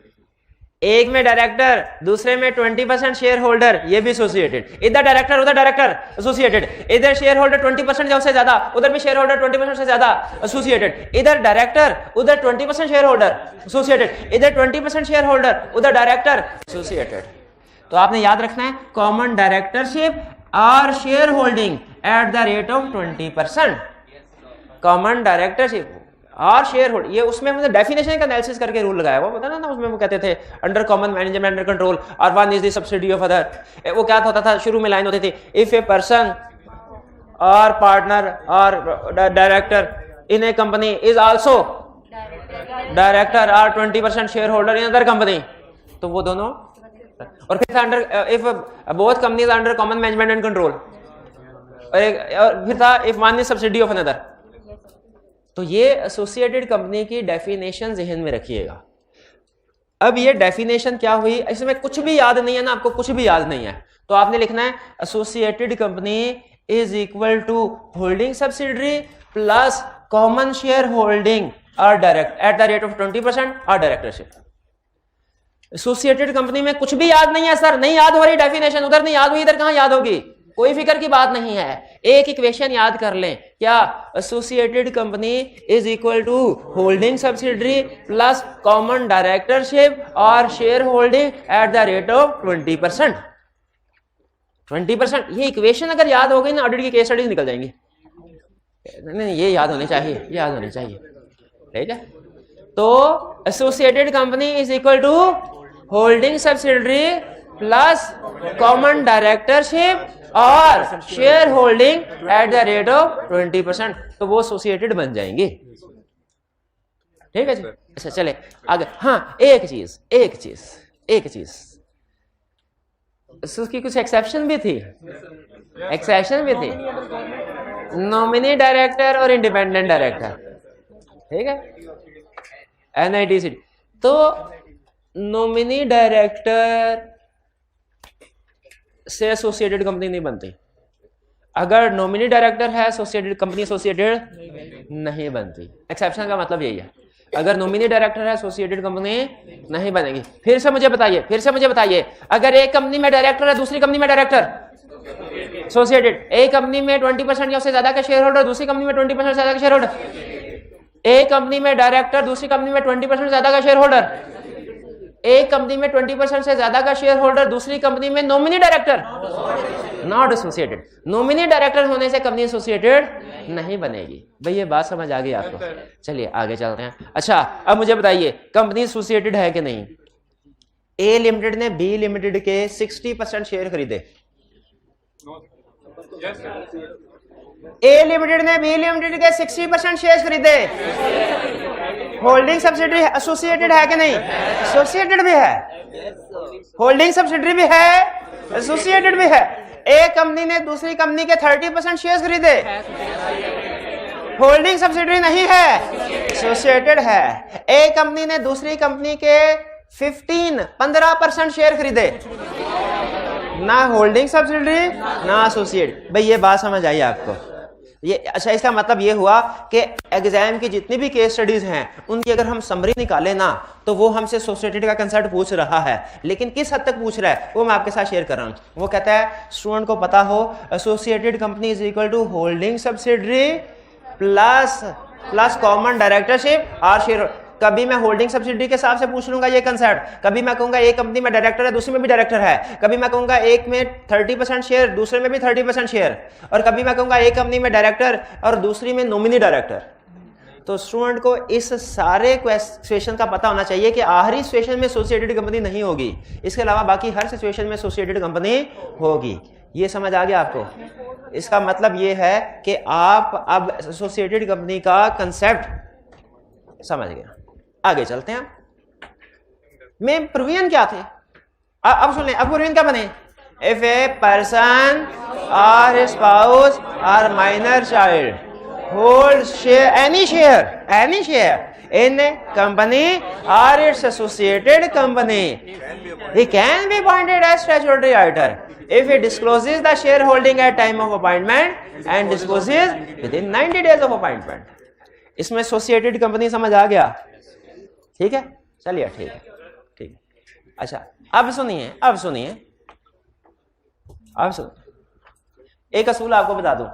एक में डायरेक्टर दूसरे में 20% शेयर होल्डर, ये भी एसोसिएटेड। इधर डायरेक्टर उधर डायरेक्टर, एसोसिएटेड। इधर शेयर होल्डर 20% से ज्यादा, उधर भी शेयर होल्डर 20% से ज्यादा, एसोसिएटेड। इधर डायरेक्टर उधर 20% शेयर होल्डर, एसोसिएटेड। इधर 20% शेयर होल्डर उधर डायरेक्टर, एसोसिएटेड। तो आपने याद रखना है कॉमन डायरेक्टरशिप और share holding at the rate of 20%। Common directorship और शेयर होल्ड, ये उसमें हमने डेफिनेशन का एनालिसिस करके रूल लगाया हुआ पता ना, उसमें वो कहते थे under common management under control और one is the subsidy of other. वो क्या होता था, शुरू में लाइन होती थी, इफ ए पर्सन और पार्टनर और director in a company is also director और 20% share holder in other company, तो वो दोनों। और फिर था under if both companies under common management and control, और फिर था if one is subsidy of another. तो ये एसोसिएटेड कंपनी की डेफिनेशन जहन में रखिएगा। अब ये डेफिनेशन क्या हुई, इसमें कुछ भी याद नहीं है ना, आपको कुछ भी याद नहीं है तो आपने लिखना है associated company is equal to holding subsidiary plus common share holding और direct at the rate of 20% और डायरेक्टरशिप। एसोसिएटेड कंपनी में कुछ भी याद नहीं है सर, नहीं याद हो रही डेफिनेशन, उधर नहीं याद हुई इधर कहां याद होगी, कोई फिक्र की बात नहीं है। एक इक्वेशन याद कर लें, क्या, associated company is equal to holding subsidiary plus common directorship और share holding at the rate of 20%। 20%, ये इक्वेशन अगर याद हो गई ना, ऑडिट की केस स्टडीज निकल जाएंगी। नहीं, ये याद होनी चाहिए, याद होनी चाहिए, ठीक है। तो associated company is equal to holding subsidiary plus common directorship और share holding at the rate of 20%, तो वो एसोसिएटेड बन जाएंगे, ठीक है जी। अच्छा चले आगे। हाँ, एक चीज उसकी कुछ एक्सेप्शन भी थी, नॉमिनी डायरेक्टर और इंडिपेंडेंट डायरेक्टर, ठीक है, NIDC। तो नॉमिनी डायरेक्टर से एसोसिएटेड कंपनी नहीं बनती। अगर नॉमिनी डायरेक्टर है एसोसिएटेड कंपनी एसोसिएटेड नहीं बनती। एक्सेप्शन का मतलब यही है, अगर नॉमिनी डायरेक्टर है एसोसिएटेड कंपनी नहीं बनेगी। फिर से मुझे बताइए, अगर एक कंपनी में डायरेक्टर है दूसरी कंपनी में डायरेक्टर एसोसिएटेड, एक कंपनी में 20% या उससे ज्यादा का शेयर होल्डर, दूसरी कंपनी में 20% से ज्यादा का शेयर होल्डर, एक कंपनी में डायरेक्टर दूसरी कंपनी में 20% से ज्यादा का शेयर होल्डर, एक कंपनी में 20% से ज्यादा का शेयर होल्डर, दूसरी कंपनी में nominee director, not associated. Nominee director होने से कंपनी एसोसिएटेड नहीं बनेगी। भाई ये बात समझ आ गई आपको? चलिए आगे चलते हैं। अच्छा अब मुझे बताइए कंपनी एसोसिएटेड है कि नहीं? ए लिमिटेड ने बी लिमिटेड के 60% शेयर खरीदे। ए लिमिटेड ने बी लिमिटेड के 60% शेयर खरीदे। होल्डिंग सब्सिडरी एसोसिएटेड है कि नहीं? एसोसिएटेड भी है, होल्डिंग सब्सिडरी भी है, एसोसिएटेड भी है। एक कंपनी ने दूसरी कंपनी के 30% शेयर खरीदे, होल्डिंग सब्सिडरी नहीं है, एसोसिएटेड है। एक कंपनी ने दूसरी कंपनी के 15% शेयर खरीदे, ना होल्डिंग सब्सिडरी ना एसोसिएट। भाई ये बात समझ आई आपको? ये अच्छा, इसका मतलब ये हुआ कि एग्जाम की जितनी भी केस स्टडीज हैं उनकी अगर हम समरी निकालें ना तो वो हमसे एसोसिएटेड का कंसेप्ट पूछ रहा है, लेकिन किस हद तक पूछ रहा है वो मैं आपके साथ शेयर कर रहा हूं। वो कहता है स्टूडेंट को पता हो associated company is equal to holding subsidiary plus common directorship और शेयर। कभी मैं होल्डिंग सब्सिडी के हिसाब से पूछ लूंगा ये कंसेप्ट, कभी मैं कहूंगा एक कंपनी में डायरेक्टर है दूसरे में भी डायरेक्टर है, कभी मैं कहूंगा एक में 30% शेयर दूसरे में भी 30% शेयर, और कभी मैं कहूंगा एक कंपनी में डायरेक्टर और दूसरी में नॉमिनी डायरेक्टर। तो स्टूडेंट को इस सारे सिचुएशन का पता होना चाहिए कि आखिरी सिचुएशन में एसोसिएटेड कंपनी नहीं होगी, इसके अलावा बाकी हर सिचुएशन में एसोसिएटेड कंपनी होगी। ये समझ आ गया आपको? इसका मतलब ये है कि आप अब एसोसिएटेड कंपनी का कंसेप्ट समझ गए। आगे चलते हैं। में प्रोविजन क्या थे? अब सुन लें, अब प्रोविजन क्या बने? इफ ए पर्सन और स्पाउस और minor child holds any share in a company or its associated company, he can be appointed as statutory auditor if he discloses the shareholding at time of appointment and disposes within 90 days of appointment. इसमें associated company समझ आ गया? ठीक है, चलिए ठीक है। अच्छा, अब सुनिए एक असूल आपको बता दूं।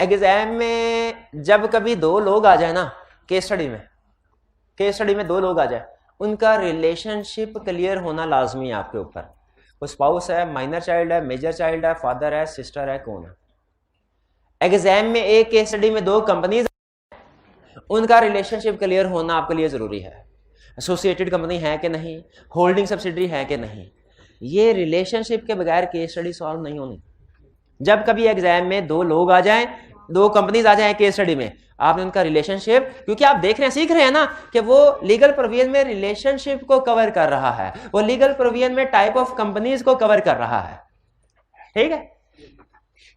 एग्जाम में जब कभी दो लोग आ जाए ना, केस स्टडी में दो लोग आ जाए, उनका रिलेशनशिप क्लियर होना लाजमी है आपके ऊपर। वो स्पाउस है, माइनर चाइल्ड है, मेजर चाइल्ड है, फादर है, सिस्टर है, कौन है। एग्जाम में एक केस स्टडी में दो कंपनीज, उनका रिलेशनशिप क्लियर होना आपके लिए जरूरी है। एसोसिएटेड कंपनी है कि नहीं, होल्डिंग सब्सिडरी है कि नहीं, ये रिलेशनशिप के बगैर केस स्टडी सॉल्व नहीं होनी। जब कभी एग्जाम में दो लोग आ जाएं, दो कंपनीज आ जाएं केस स्टडी में, आपने उनका रिलेशनशिप, क्योंकि आप देख रहे हैं, सीख रहे हैं ना कि वो लीगल प्रोविजन में रिलेशनशिप को कवर कर रहा है, वो लीगल प्रोविजन में टाइप ऑफ कंपनीज को कवर कर रहा है। ठीक है,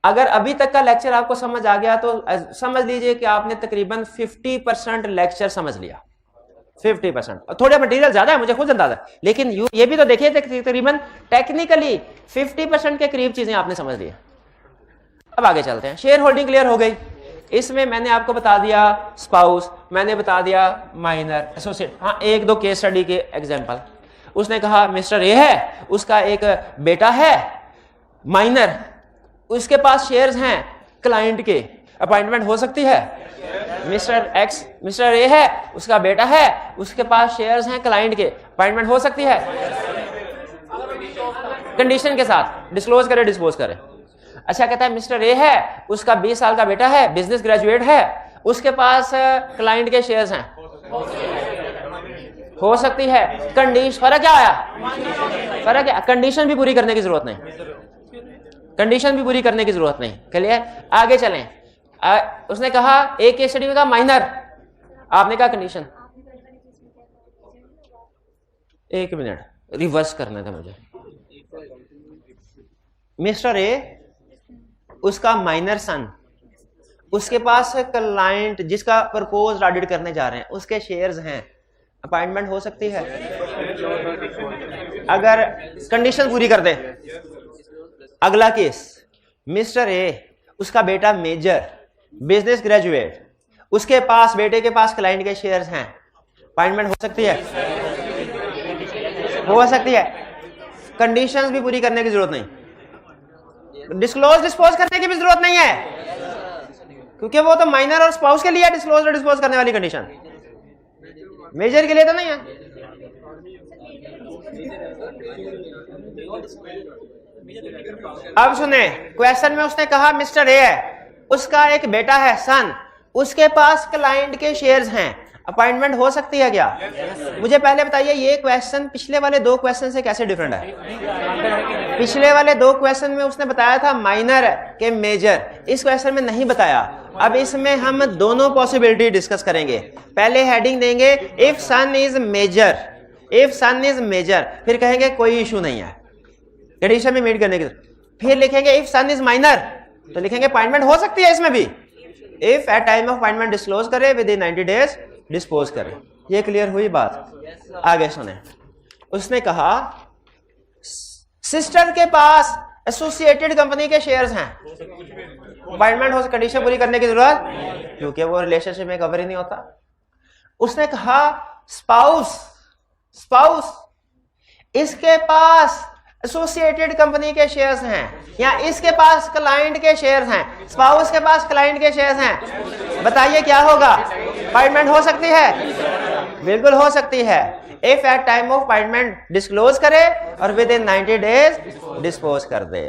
अगर अभी तक का लेक्चर आपको समझ आ गया तो समझ लीजिए कि आपने तकरीबन 50% लेक्चर समझ लिया। 50%, थोड़ा मटेरियल ज्यादा है मुझे खुद अंदाजा, लेकिन ये भी तो देखिए तकरीबन टेक्निकली 50% के करीब चीजें आपने समझ ली। अब आगे चलते हैं। शेयर होल्डिंग क्लियर हो गई। इसमें मैंने आपको बता दिया स्पाउस, मैंने बता दिया माइनर, एसोसिएट। हाँ, एक दो केस स्टडी के एग्जांपल। उसने कहा मिस्टर ए है, उसका एक बेटा है माइनर, उसके पास शेयर्स हैं क्लाइंट के, अपॉइंटमेंट हो सकती है। मिस्टर ए है, उसका बेटा है, उसके पास शेयर्स हैं क्लाइंट के, अपॉइंटमेंट हो सकती है कंडीशन के साथ, डिस्क्लोज करे डिस्पोज करे। अच्छा, कहता है मिस्टर ए है, उसका 20 साल का बेटा है, बिजनेस ग्रेजुएट है, उसके पास क्लाइंट के शेयर्स हैं, हो सकती है। कंडीशन, फर्क क्या आया? फर्क है, कंडीशन भी पूरी करने की जरूरत नहीं, कंडीशन भी पूरी करने की जरूरत नहीं। क्लियर? आगे चलें। उसने कहा एक केस स्टडी में कहा माइनर, आपने कहा कंडीशन। एक मिनट, रिवर्स करना था मुझे। मिस्टर ए, उसका माइनर सन, उसके पास क्लाइंट जिसका प्रपोज ऑडिट करने जा रहे हैं, उसके शेयर्स हैं, अपॉइंटमेंट हो सकती है अगर कंडीशन पूरी कर दे। अगला केस, मिस्टर ए, उसका बेटा मेजर, बिजनेस ग्रेजुएट, उसके पास, बेटे के पास क्लाइंट के शेयर्स हैं, अपॉइंटमेंट हो सकती है, हो सकती है। कंडीशंस भी पूरी करने की जरूरत नहीं, डिस्क्लोज डिस्पोज करने की भी जरूरत नहीं है, क्योंकि वो तो माइनर और स्पाउस के लिए डिस्क्लोज और डिस्पोज करने वाली कंडीशन, मेजर के लिए तो नहीं है। अब सुने, क्वेश्चन में उसने कहा मिस्टर ए है, उसका एक बेटा है सन, उसके पास क्लाइंट के शेयर्स हैं, अपॉइंटमेंट हो सकती है क्या? मुझे पहले बताइए ये क्वेश्चन पिछले वाले दो क्वेश्चन से कैसे डिफरेंट है? पिछले वाले दो क्वेश्चन में उसने बताया था माइनर के मेजर, इस क्वेश्चन में नहीं बताया। अब इसमें हम दोनों पॉसिबिलिटी डिस्कस करेंगे। पहले हेडिंग देंगे if son is major, if son is major, फिर कहेंगे कोई इशू नहीं है, कंडीशन में मीट करने की। फिर लिखेंगे इफ सन इज माइनर, तो लिखेंगे अपॉइंटमेंट हो सकती है इसमें भी, if at time of appointment disclose करे, विद इन 90 डेज डिस्पोज करे। ये क्लियर हुई बात? आगे सुने, उसने कहा सिस्टर के पास एसोसिएटेड कंपनी के शेयर्स हैं, अपॉइंटमेंट हो, कंडीशन पूरी करने की जरूरत, क्योंकि वो रिलेशनशिप में कवर ही नहीं होता। उसने कहा स्पाउस, स्पाउस, इसके पास एसोसिएटेड कंपनी के शेयर्स हैं, या इसके पास क्लाइंट के शेयर्स हैं, स्पाउस के पास क्लाइंट के शेयर्स हैं, बताइए क्या होगा? अपॉइंटमेंट हो सकती है? बिल्कुल हो सकती है। If at time of appointment disclose करे और विद इन 90 डेज डिस्पोज कर दे।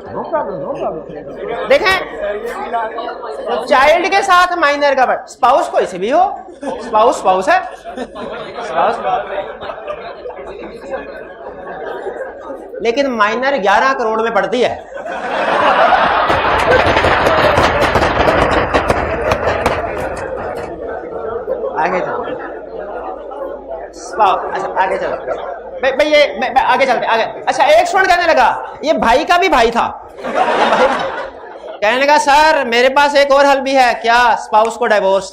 No problem. देखें, चाइल्ड के साथ माइनर का बट स्पाउस कोई से भी हो, स्पाउस है, लेकिन माइनर 11 करोड़ में पड़ती है। आगे चलो, अच्छा आगे चलो भाई, ये आगे चलते आगे। अच्छा, एक स्टूडेंट कहने लगा ये भाई का भी भाई था, कहने लगा सर मेरे पास एक और हल भी है, क्या? स्पाउस को डाइवोर्स।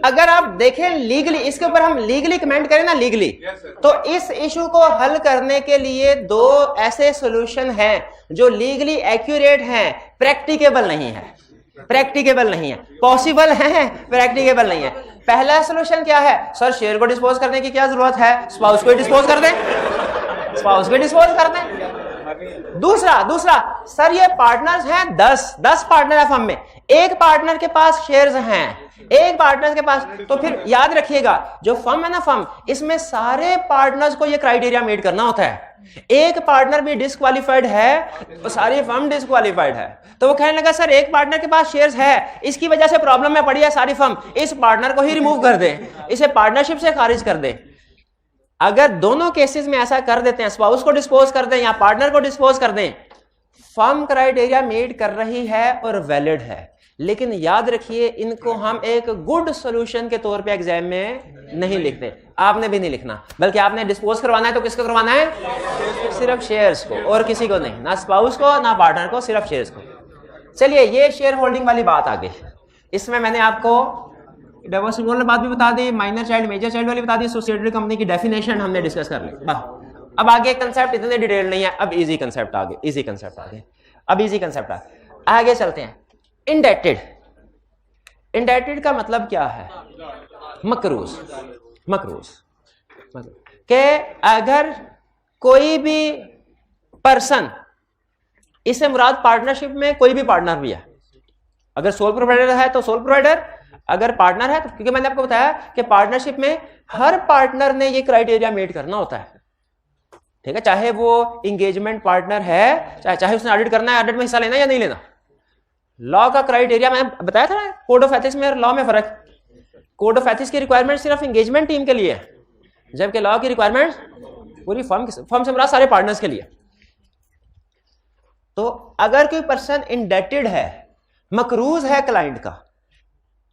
अगर आप देखें लीगली, इसके ऊपर हम लीगली कमेंट करें ना, लीगली, तो इस इशू को हल करने के लिए दो ऐसे सॉल्यूशन हैं जो लीगली एक्यूरेट हैं, प्रैक्टिकेबल नहीं है, प्रैक्टिकेबल नहीं है, पॉसिबल है, प्रैक्टिकेबल नहीं है। पहला सॉल्यूशन क्या है? सर शेयर को डिस्पोज करने की क्या जरूरत है, स्पाउस को डिस्पोज कर दें, स्पाउस को डिस्पोज कर दें। दूसरा सर ये पार्टनर्स हैं 10 पार्टनर है फर्म में, एक पार्टनर के पास शेयर्स हैं, एक पार्टनर के पास, तो फिर याद रखिएगा जो फर्म है ना, फर्म, इसमें सारे पार्टनर्स को ये क्राइटेरिया मीट करना होता है। एक पार्टनर भी डिस्क्वालिफाइड है तो सारी फर्म डिस्क्वालिफाइड है। तो वो कहने लगा सर एक पार्टनर के पास शेयर्स है, इसकी वजह से प्रॉब्लम में पड़ी है सारी फर्म, इस पार्टनर को ही रिमूव कर दे, इसे पार्टनरशिप से खारिज कर दे। अगर दोनों केसेस में ऐसा कर देते हैं, स्पाउस को डिस्पोज कर दें या पार्टनर को डिस्पोज कर दें, फर्म क्राइटेरिया मीट कर रही है और वैलिड है। लेकिन याद रखिए इनको हम एक गुड सॉल्यूशन के तौर पे एग्जाम में नहीं लिखते, आपने भी नहीं लिखना, बल्कि आपने डिस्पोज करवाना है तो किसको करवाना है? सिर्फ शेयर्स को, और किसी को नहीं, ना स्पाउस को ना पार्टनर को, सिर्फ शेयर्स को। चलिए ये शेयर होल्डिंग वाली बात आ गई। इसमें मैंने आपको डाइवोर्स वाली बात भी बता दी, माइनर चाइल्ड मेजर चाइल्ड वाली बता दी, एसोसिएटेड कंपनी की डेफिनेशन हमने डिस्कस कर ली। अब आगे कंसेप्ट इतने डिटेल नहीं है, अब इजी कंसेप्ट आ गए, इजी कंसेप्ट आ गए, अब इजी कंसेप्ट आगे चलते हैं। इंडेटेड, इंडेटेड का मतलब क्या है? मकरूज, मकरूज के अगर कोई भी पर्सन, इससे मुराद पार्टनरशिप में कोई भी पार्टनर भी है, अगर सोल प्रोवाइडर है तो सोल प्रोवाइडर, अगर पार्टनर है तो, क्योंकि मैंने आपको बताया कि पार्टनरशिप में हर पार्टनर ने ये क्राइटेरिया मीट करना होता है, ठीक है, चाहे वो इंगेजमेंट पार्टनर है, चाहे उसने ऑडिट करना है, ऑडिट में हिस्सा लेना या नहीं लेना। लॉ का क्राइटेरिया मैंने बताया था ना, कोड ऑफ एथिक्स में और लॉ में फर्क। कोड ऑफ एथिक्स की रिक्वायरमेंट सिर्फ इंगेजमेंट टीम के लिए है, जबकि लॉ की रिक्वायरमेंट पूरी फर्म से मुराद सारे पार्टनर्स के लिए। तो अगर कोई पर्सन इंडेटेड है, मकरूज है, क्लाइंट का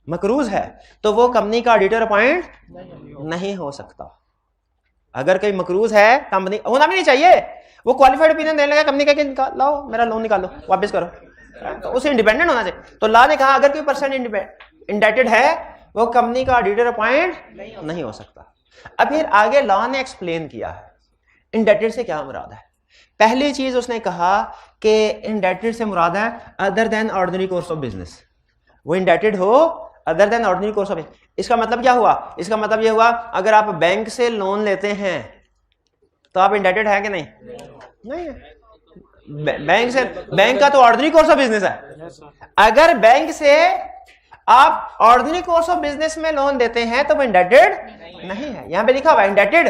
मकरूज है, तो वो कंपनी का ऑडिटर अपॉइंट नहीं हो सकता। अगर कोई मकरूज है, कंपनी होना भी नहीं चाहिए, वो क्वालिफाइड ओपिनियन देने लगा कंपनी का कि लाओ मेरा लोन निकालो, वापस करो, तो उसे इंडिपेंडेंट होना चाहिए। तो लॉ ने कहा अगर कोई पर्सन इंडेटेड है वो कंपनी का ऑडिटर अपॉइंट नहीं हो सकता। अब फिर आगे लॉ ने एक्सप्लेन किया है इंडेटेड से क्या मुराद है। पहली चीज उसने कहा कि इंडेटेड से मुराद है other than ordinary course of business, वो इंडेटेड हो other than ordinary course of. इसका मतलब क्या हुआ? इसका मतलब ये हुआ अगर आप बैंक से लोन लेते हैं तो आप इंडेटेड है कि नहीं? नहीं है। बैंक का तो ऑर्डिनरी कोर्स ऑफ बिजनेस है। अगर बैंक से आप ऑर्डिनरी कोर्स ऑफ बिजनेस में लोन देते हैं तो वो इंडेटेड नहीं है। यहां पे लिखा हुआ है indebted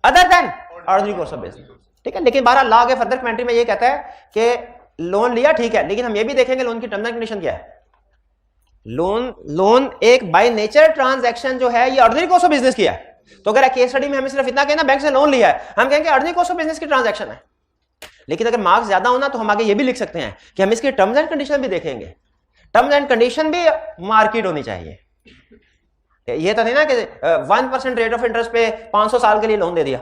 other than ordinary course of business, ठीक है। लेकिन 12 लॉ के फर्दर कमेंट्री में ये कहता है कि लोन लिया ठीक है, लेकिन हम ये भी देखेंगे लोन की टर्म्स एंड कंडीशन क्या है। लोन एक बाय नेचर ट्रांजैक्शन जो है ये ऑर्डिनरी कोर्स ऑफ बिजनेस किया है। तो अगर केस स्टडी में हमें सिर्फ इतना कहना बैंक से लोन लिया है, हम कहेंगे ऑर्डिनरी कोर्स ऑफ बिजनेस की ट्रांजैक्शन है। लेकिन अगर मार्क्स ज्यादा होना तो हम आगे ये भी लिख सकते हैं कि हम इसके टर्म्स एंड कंडीशन भी देखेंगे। टर्म्स एंड कंडीशन भी मार्केट होनी चाहिए। ये तो नहीं ना कि 1% रेट ऑफ इंटरेस्ट पे 500 साल के लिए लोन दे दिया,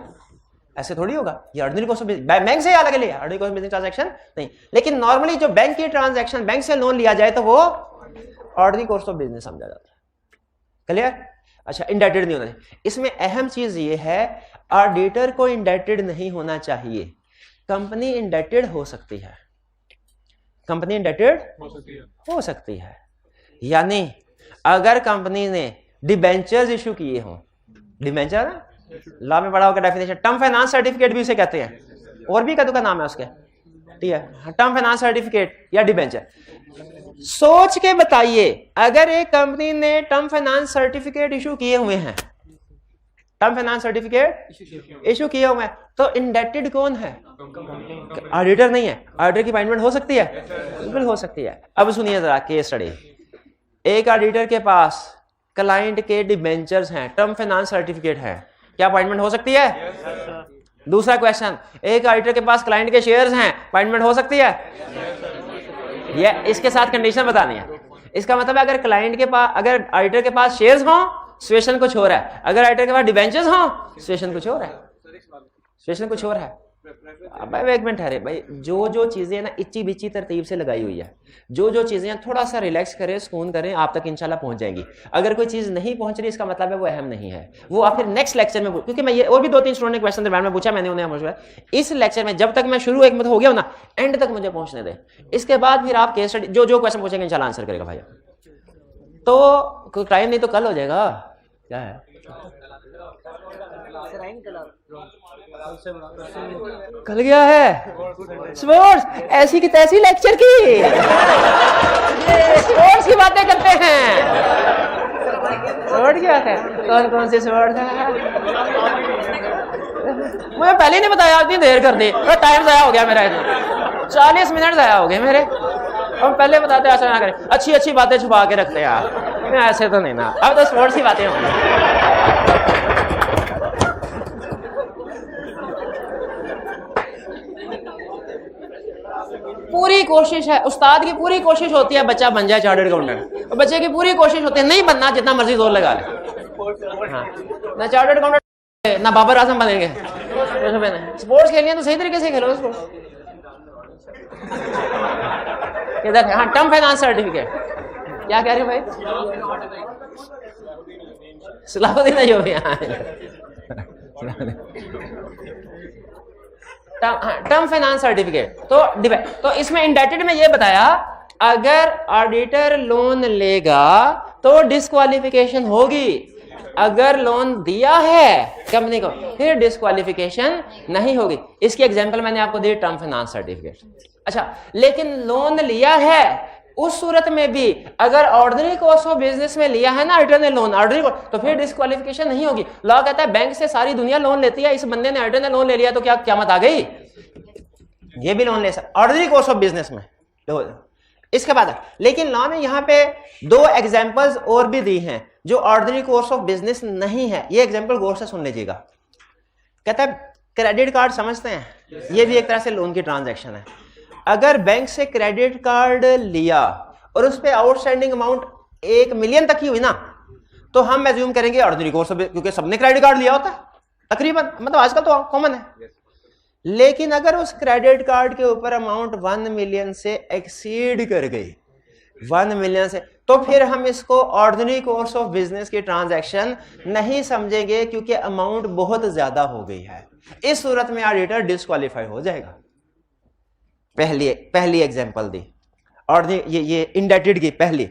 ऐसे थोड़ी होगा। ये ordinary course of business bank से अलग लिया, ordinary course of business transaction नहीं। लेकिन नॉर्मली जो बैंक की ट्रांजैक्शन बैंक से लोन लिया जाए तो वो ऑर्डिनरी कोर्स ऑफ बिजनेस समझा जाता है। क्लियर? अच्छा, इंडेटेड नहीं होना चाहिए। इसमें अहम चीज ये है ऑडिटर को इंडेटेड नहीं होना चाहिए। कंपनी इंडेटेड हो सकती है, कंपनी इंडेटेड हो सकती है। यानी अगर कंपनी ने डिबेंचर्स इशू किए हों, डिबेंचर लॉ में पढ़ा होगा डेफिनेशन, टर्म फाइनेंस सर्टिफिकेट भी उसे कहते हैं, और भी कदू का नाम है उसके, ठीक है, टर्म फाइनेंस सर्टिफिकेट या डिबेंचर। सोच के बताइए, अगर एक कंपनी ने टर्म फाइनेंस सर्टिफिकेट इशू किए हुए हैं, टर्म फाइनेंस सर्टिफिकेट इशू किए हुए हैं, तो इंडेटेड कौन है? ऑडिटर नहीं है। ऑडिटर की अपॉइंटमेंट हो सकती है? बिल्कुल हो सकती है। अब सुनिए जरा केस स्टडी। एक ऑडिटर के पास क्लाइंट के डिबेंचर्स हैं, टर्म फाइनेंस सर्टिफिकेट है, क्या अपॉइंटमेंट हो सकती है? दूसरा क्वेश्चन, एक ऑडिटर के पास क्लाइंट के शेयर्स हैं, अपॉइंटमेंट हो सकती है? ये इसके साथ कंडीशन बतानी है। इसका मतलब अगर क्लाइंट के पास, अगर ऑडिटर के पास शेयर्स हों, सिचुएशन कुछ हो रहा है, अगर ऑडिटर के पास डिबेंचर्स हों, सिचुएशन कुछ और है, सिचुएशन कुछ और है। अब एक मिनट ठहरे भाई, जो जो चीजें ना इच्ची बिच्ची तरतीब से लगाई हुई है, जो जो चीजें थोड़ा सा रिलैक्स करें, सुकून करें, आप तक इंशाल्लाह पहुंच जाएंगी। अगर कोई चीज नहीं पहुंच रही, इसका मतलब है वो अहम नहीं है, वो आप फिर नेक्स्ट लेक्चर में, क्योंकि मैं ये और भी 2-3 स्टूडेंट ने क्वेश्चन दरम्यान में पूछा, मैंने उन्हें पूछा, इस लेक्चर में जब तक मैं शुरू एक मतलब हो गया हो ना, एंड तक मुझे पहुंचने दे, इसके बाद फिर आप केस स्टडी जो जो क्वेश्चन पूछेंगे इंशाल्लाह आंसर करेगा भाई। तो टाइम नहीं तो कल हो जाएगा, क्या है? कल गया है स्पोर्ट्स, ऐसी की तैसी लेक्चर की स्पोर्ट्स की बातें करते हैं। स्पोर्ट्स की बात है, कौन कौन सी स्पोर्ट्स है? मुझे पहले नहीं बताया, इतनी देर कर दी, टाइम ज़ाया हो गया मेरा, 40 मिनट ज़ाया हो गए मेरे। अब पहले बताते ऐसा ना करें, अच्छी अच्छी बातें छुपा के रखते हैं आप, ऐसे तो नहीं ना। अब तो स्पोर्ट्स की बातें होंगी। पूरी कोशिश है, उस्ताद की पूरी कोशिश होती है बच्चा बन जाए चार्टर्ड अकाउंटेंट, और बच्चे की पूरी कोशिश होती है नहीं बनना, जितना मर्जी जोर लगा ले। हाँ, ना चार्टर्ड अकाउंटेंट ना बाबर आजम बनेंगे। स्पोर्ट्स खेलिए तो सही तरीके से खेलो स्पोर्ट्स। किधर है? हाँ, टर्म फाइनेंस सर्टिफिकेट। क्या कह रहे हो भाई? Salahuddin Ayyubi. Term finance certificate. तो इसमें इंडेटेड में ये बताया, अगर ऑडिटर लोन लेगा तो डिस्क्वालिफिकेशन होगी, अगर लोन दिया है कंपनी को फिर डिस्क्वालिफिकेशन नहीं होगी। इसकी एग्जांपल मैंने आपको दी, टर्म फाइनेंस सर्टिफिकेट। अच्छा, लेकिन लोन लिया है उस सूरत में भी, अगर ऑर्डिनरी कोर्स ऑफ बिजनेस में लिया है ना ऑडिटर ने लोन, ऑर्डिनरी तो फिर डिस्क्वालिफिकेशन नहीं होगी। लॉ कहता है बैंक से सारी दुनिया लोन लेती है, इस बंदे ने ऑडिटर ने लोन ले लिया तो क्या क़यामत आ गई? ये भी लोन ले सकता ऑर्डिनरी कोर्स ऑफ बिजनेस में। इसके बाद लेकिन लॉ ने यहाँ पे 2 एग्जांपल्स और भी दी हैं जो ऑर्डिनरी कोर्स ऑफ बिजनेस नहीं है। ये एग्जांपल गौर से सुन लीजिएगा। कहता है क्रेडिट कार्ड समझते हैं, ये भी एक तरह से लोन की ट्रांजैक्शन है। अगर बैंक से क्रेडिट कार्ड लिया और उस पर आउटस्टैंडिंग अमाउंट 1 मिलियन तक की हुई ना, तो हम एज्यूम करेंगे ऑर्डिनरी कोर्स ऑफ, क्योंकि सबने क्रेडिट कार्ड लिया होता है तकरीबन, मतलब आजकल तो कॉमन है। लेकिन अगर उस क्रेडिट कार्ड के ऊपर अमाउंट 1 मिलियन से एक्सीड कर गई, 1 मिलियन से, तो फिर हम इसको ऑर्डिनरी कोर्स ऑफ बिजनेस की ट्रांजैक्शन नहीं समझेंगे, क्योंकि अमाउंट बहुत ज्यादा हो गई है। इस सूरत में ऑडिटर डिस्क्वालीफाई हो जाएगा। पहली एग्जांपल दी और ये इंडेटेड की पहली,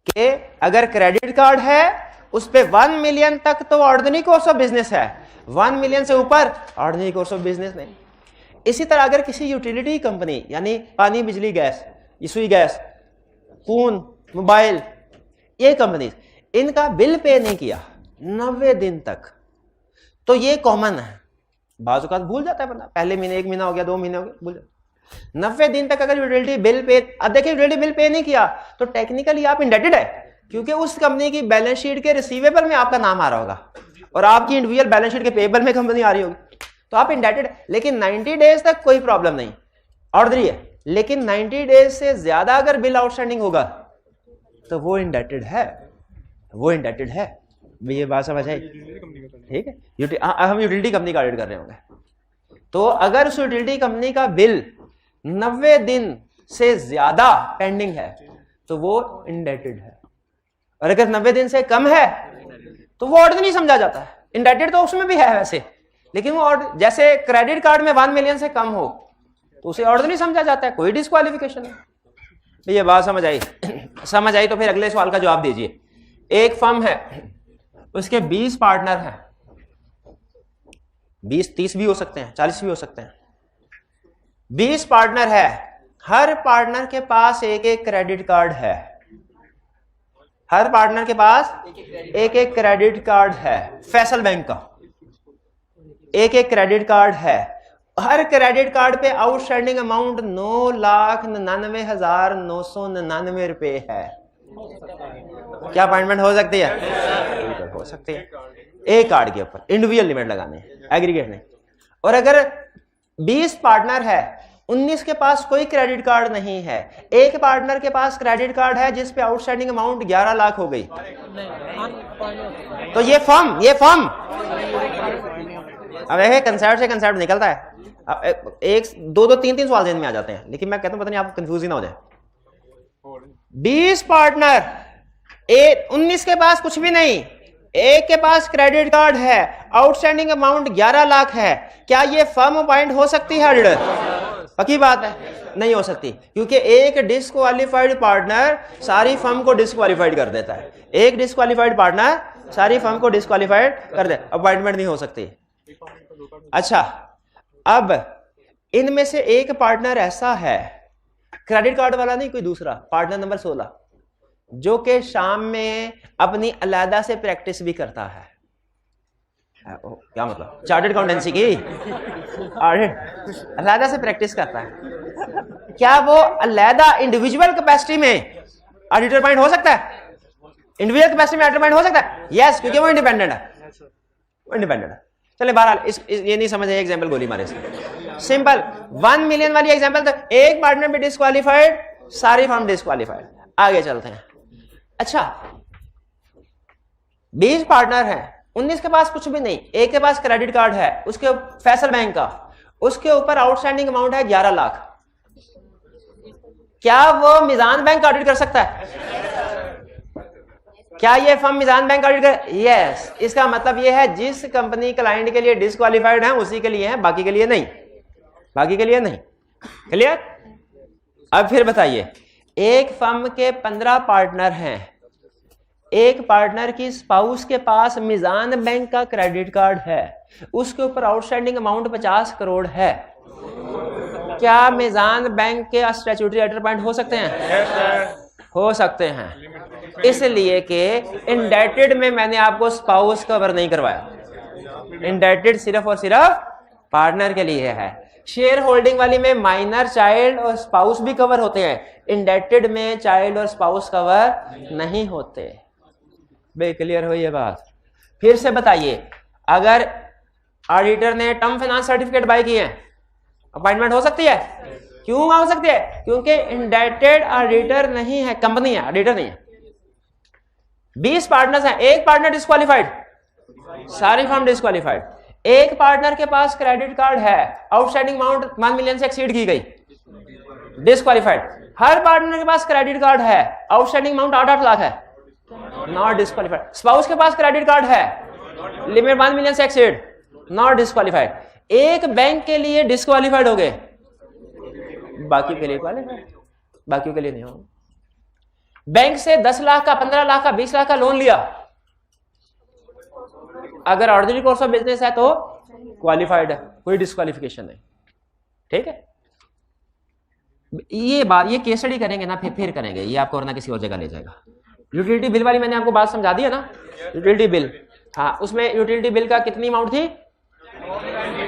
कि अगर क्रेडिट कार्ड है उस पे 1 मिलियन तक तो ऑर्डिनरी कोर्स ऑफ बिजनेस है, 1 मिलियन से ऊपर ऑर्डिनरी कोर्स ऑफ बिजनेस नहीं। इसी तरह अगर किसी यूटिलिटी कंपनी, यानी पानी, बिजली, गैस, सुई गैस, खून, मोबाइल, ये कंपनी, इनका बिल पे नहीं किया 90 दिन तक, तो ये कॉमन है। बाज़ औक़ात भूल जाता है बंदा, पहले महीने 1 महीना हो गया, 2 महीने हो गए, भूल जाता। 90 दिन तक अगर यूटिलिटी बिल पे, अब देखिए यूटिलिटी बिल पे नहीं किया तो टेक्निकली आप इंडेटेड है, क्योंकि उस कंपनी की बैलेंस शीट के रिसीवेबल में आपका नाम आ रहा होगा और आपकी इंडिविजुअल बैलेंस शीट के पेबल में कंपनी आ रही होगी, तो आप इंडेटेड। लेकिन 90 डेज तक कोई प्रॉब्लम नहीं, ऑर्डनरी है। लेकिन 90 डेज से ज्यादा अगर बिल आउटस्टैंडिंग होगा तो वो इंडेटेड है, वो इंडेटेड है। ये बात समझ आई? ठीक है, हम यूटिलिटी कंपनी का ऑडिट कर रहे होंगे, तो अगर उस यूटिलिटी कंपनी का बिल 90 दिन से ज्यादा पेंडिंग है तो वो इंडेटेड है, और अगर 90 दिन से कम है तो वो ऑर्डिनरी समझा जाता है। इंडेटेड तो उसमें भी है वैसे, लेकिन वो जैसे क्रेडिट कार्ड में 1 मिलियन से कम हो तो उसे ऑर्डिनरी समझा जाता है, कोई डिस्क्वालिफिकेशन नहीं। तो ये बात समझ आई? समझ आई तो फिर अगले सवाल का जवाब दीजिए। एक फर्म है, उसके 20 पार्टनर हैं, 20 30 भी हो सकते हैं, 40 भी हो सकते हैं। 20 पार्टनर है, हर पार्टनर के पास एक एक क्रेडिट कार्ड है, हर पार्टनर के पास एक एक क्रेडिट कार्ड है। फैसल बैंक का एक एक क्रेडिट कार्ड है, हर क्रेडिट कार्ड पे आउटस्टैंडिंग अमाउंट 9,99,999 रुपए है। क्या अपॉइंटमेंट हो सकती है? हो सकती है। एक कार्ड के ऊपर इंडिविजुअल लिमिट लगाने हैं, एग्रीगेट नहीं। और अगर 20 पार्टनर है, 19 के पास कोई क्रेडिट कार्ड नहीं है, एक पार्टनर के पास क्रेडिट कार्ड है जिस पे आउटस्टैंडिंग अमाउंट 11 लाख हो गई, तो ये फर्म अब कंसेप्ट से कंसेप्ट निकलता है। अब एक दो 3 सवाल ज़हन में आ जाते हैं, लेकिन मैं कहता हूं पता नहीं आपको कंफ्यूज ही ना हो जाए। 20 पार्टनर, 19 के पास कुछ भी नहीं, एक के पास क्रेडिट कार्ड है, आउटस्टैंडिंग अमाउंट 11 लाख है, क्या ये फर्म अपॉइंट हो सकती है ऑडिटर? पक्की बात है, नहीं हो सकती, क्योंकि एक डिस्क्वालीफाइड पार्टनर सारी फर्म को डिस्क्वालीफाइड कर देता है। एक डिस्क्वालीफाइड पार्टनर सारी फर्म को डिस्क्वालीफाइड कर दे, अपॉइंटमेंट नहीं हो सकती। अच्छा, अब इनमें से एक पार्टनर ऐसा है, क्रेडिट कार्ड वाला नहीं, कोई दूसरा पार्टनर नंबर 16, जो कि शाम में अपनी अलहदा से प्रैक्टिस भी करता है। क्या मतलब? चार्टर्ड अकाउंटेंसी की अलहदा से प्रैक्टिस करता है। क्या वो अलहदा इंडिविजुअल कैपेसिटी में ऑडिटर अपॉइंट हो सकता है? इंडिविजुअल कैपेसिटी में ऑडिटर अपॉइंट हो सकता है? यस, क्योंकि वो इंडिपेंडेंट है, वो इंडिपेंडेंट है। चले बहरहाल ये नहीं समझे, एग्जांपल गोली मारे इसमें। सिंपल 1 मिलियन वाली एग्जांपल, तो एक पार्टनर भी डिस्क्वालीफाइड, सारी फर्म डिस्क्वालीफाइड। आगे चलते हैं। अच्छा, 20 पार्टनर हैं, 19 के पास कुछ भी नहीं, एक के पास क्रेडिट कार्ड है, उसके फैसल बैंक का, उसके ऊपर आउटस्टैंडिंग अमाउंट है 11 लाख। क्या वो मीजान बैंक ऑडिट कर सकता है? क्या ये फर्म मीजान बैंक ऑडिट कर? यस। इसका मतलब ये है जिस कंपनी क्लाइंट के लिए डिस्क्वालीफाइड है उसी के लिए है, बाकी के लिए नहीं, बाकी के लिए नहीं। क्लियर? अब फिर बताइए, एक फर्म के 15 पार्टनर हैं, एक पार्टनर की स्पाउस के पास मीजान बैंक का क्रेडिट कार्ड है, उसके ऊपर आउटस्टैंडिंग अमाउंट 50 करोड़ है। क्या मीजान बैंक के स्टैट्यूटरी ऑडिटर अपॉइंट हो सकते हैं? हो सकते हैं, इसलिए कि इंडेटेड में मैंने आपको स्पाउस कवर नहीं करवाया। इंडेटेड सिर्फ और सिर्फ पार्टनर के लिए है। शेयर होल्डिंग वाली में माइनर, चाइल्ड और स्पाउस भी कवर होते हैं, इंडेटेड में चाइल्ड और स्पाउस कवर नहीं होते। बे क्लियर हो ये बात? फिर से बताइए, अगर ऑडिटर ने टर्म फाइनेंस सर्टिफिकेट बाय किए हैं, अपॉइंटमेंट हो सकती है? क्यों हो सकती है? क्योंकि इंडेटेड ऑडिटर नहीं है, कंपनी है, ऑडिटर नहीं है। 20 पार्टनर्स हैं, एक पार्टनर डिस्क्वालीफाइड, सारी फर्म डिस्क्वालीफाइड। एक पार्टनर के पास क्रेडिट कार्ड है, आउटस्टैंडिंग अमाउंट 1 मिलियन से एक्सीड की गई, डिस्क्वालीफाइड। हर पार्टनर के पास क्रेडिट कार्ड है, आउटस्टैंडिंग अमाउंट 8 लाख है, नॉट डिस्क्वालीफाइड। स्पाउस के पास क्रेडिट कार्ड है, लिमिट 1 मिलियन से एक्सीड, नॉट डिस्क्वालीफाइड। एक बैंक के लिए डिस्क्वालीफाइड हो गए, बाकी के लिए क्वालीफाइड, बाकी के लिए नहीं हो। बैंक से 10 लाख का, 15 लाख का, 20 लाख का लोन लिया, अगर ऑर्डिनरी कोर्स ऑफ बिजनेस है तो क्वालिफाइड है, कोई डिस्क्वालिफिकेशन नहीं। ठीक है, ये बात, ये केस स्टडी करेंगे ना, फिर करेंगे, ये आपको और ना किसी और जगह ले जाएगा। यूटिलिटी बिल वाली मैंने आपको बात समझा दी है ना, यूटिलिटी बिल। हाँ, उसमें यूटिलिटी बिल का कितनी अमाउंट थी?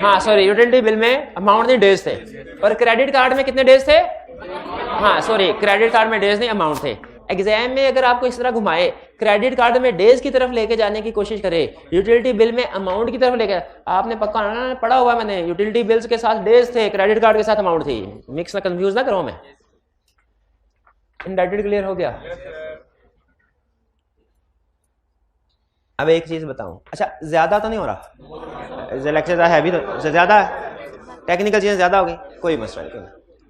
हाँ सॉरी, यूटिलिटी बिल में अमाउंट नहीं, डेज थे। और क्रेडिट कार्ड में कितने डेज थे? हाँ सॉरी, क्रेडिट कार्ड में डेज नहीं, अमाउंट थे। एग्जाम में अगर आपको इस तरह घुमाए, क्रेडिट कार्ड में डेज की तरफ लेके जाने की कोशिश करे, यूटिलिटी बिल में अमाउंट की तरफ लेके, आपने पक्का पढ़ा हुआ, मैंने यूटिलिटी बिल्स के साथ डेज थे, क्रेडिट कार्ड के साथ अमाउंट थी, मिक्स ना, कंफ्यूज ना करो। मैं इंडेटेड क्लियर हो गया? अब एक चीज बताऊं, अच्छा ज्यादा तो नहीं हो रहा, लेक्चर है भी तो ज्यादा, टेक्निकल चीजें ज्यादा हो गई, कोई मसला नहीं।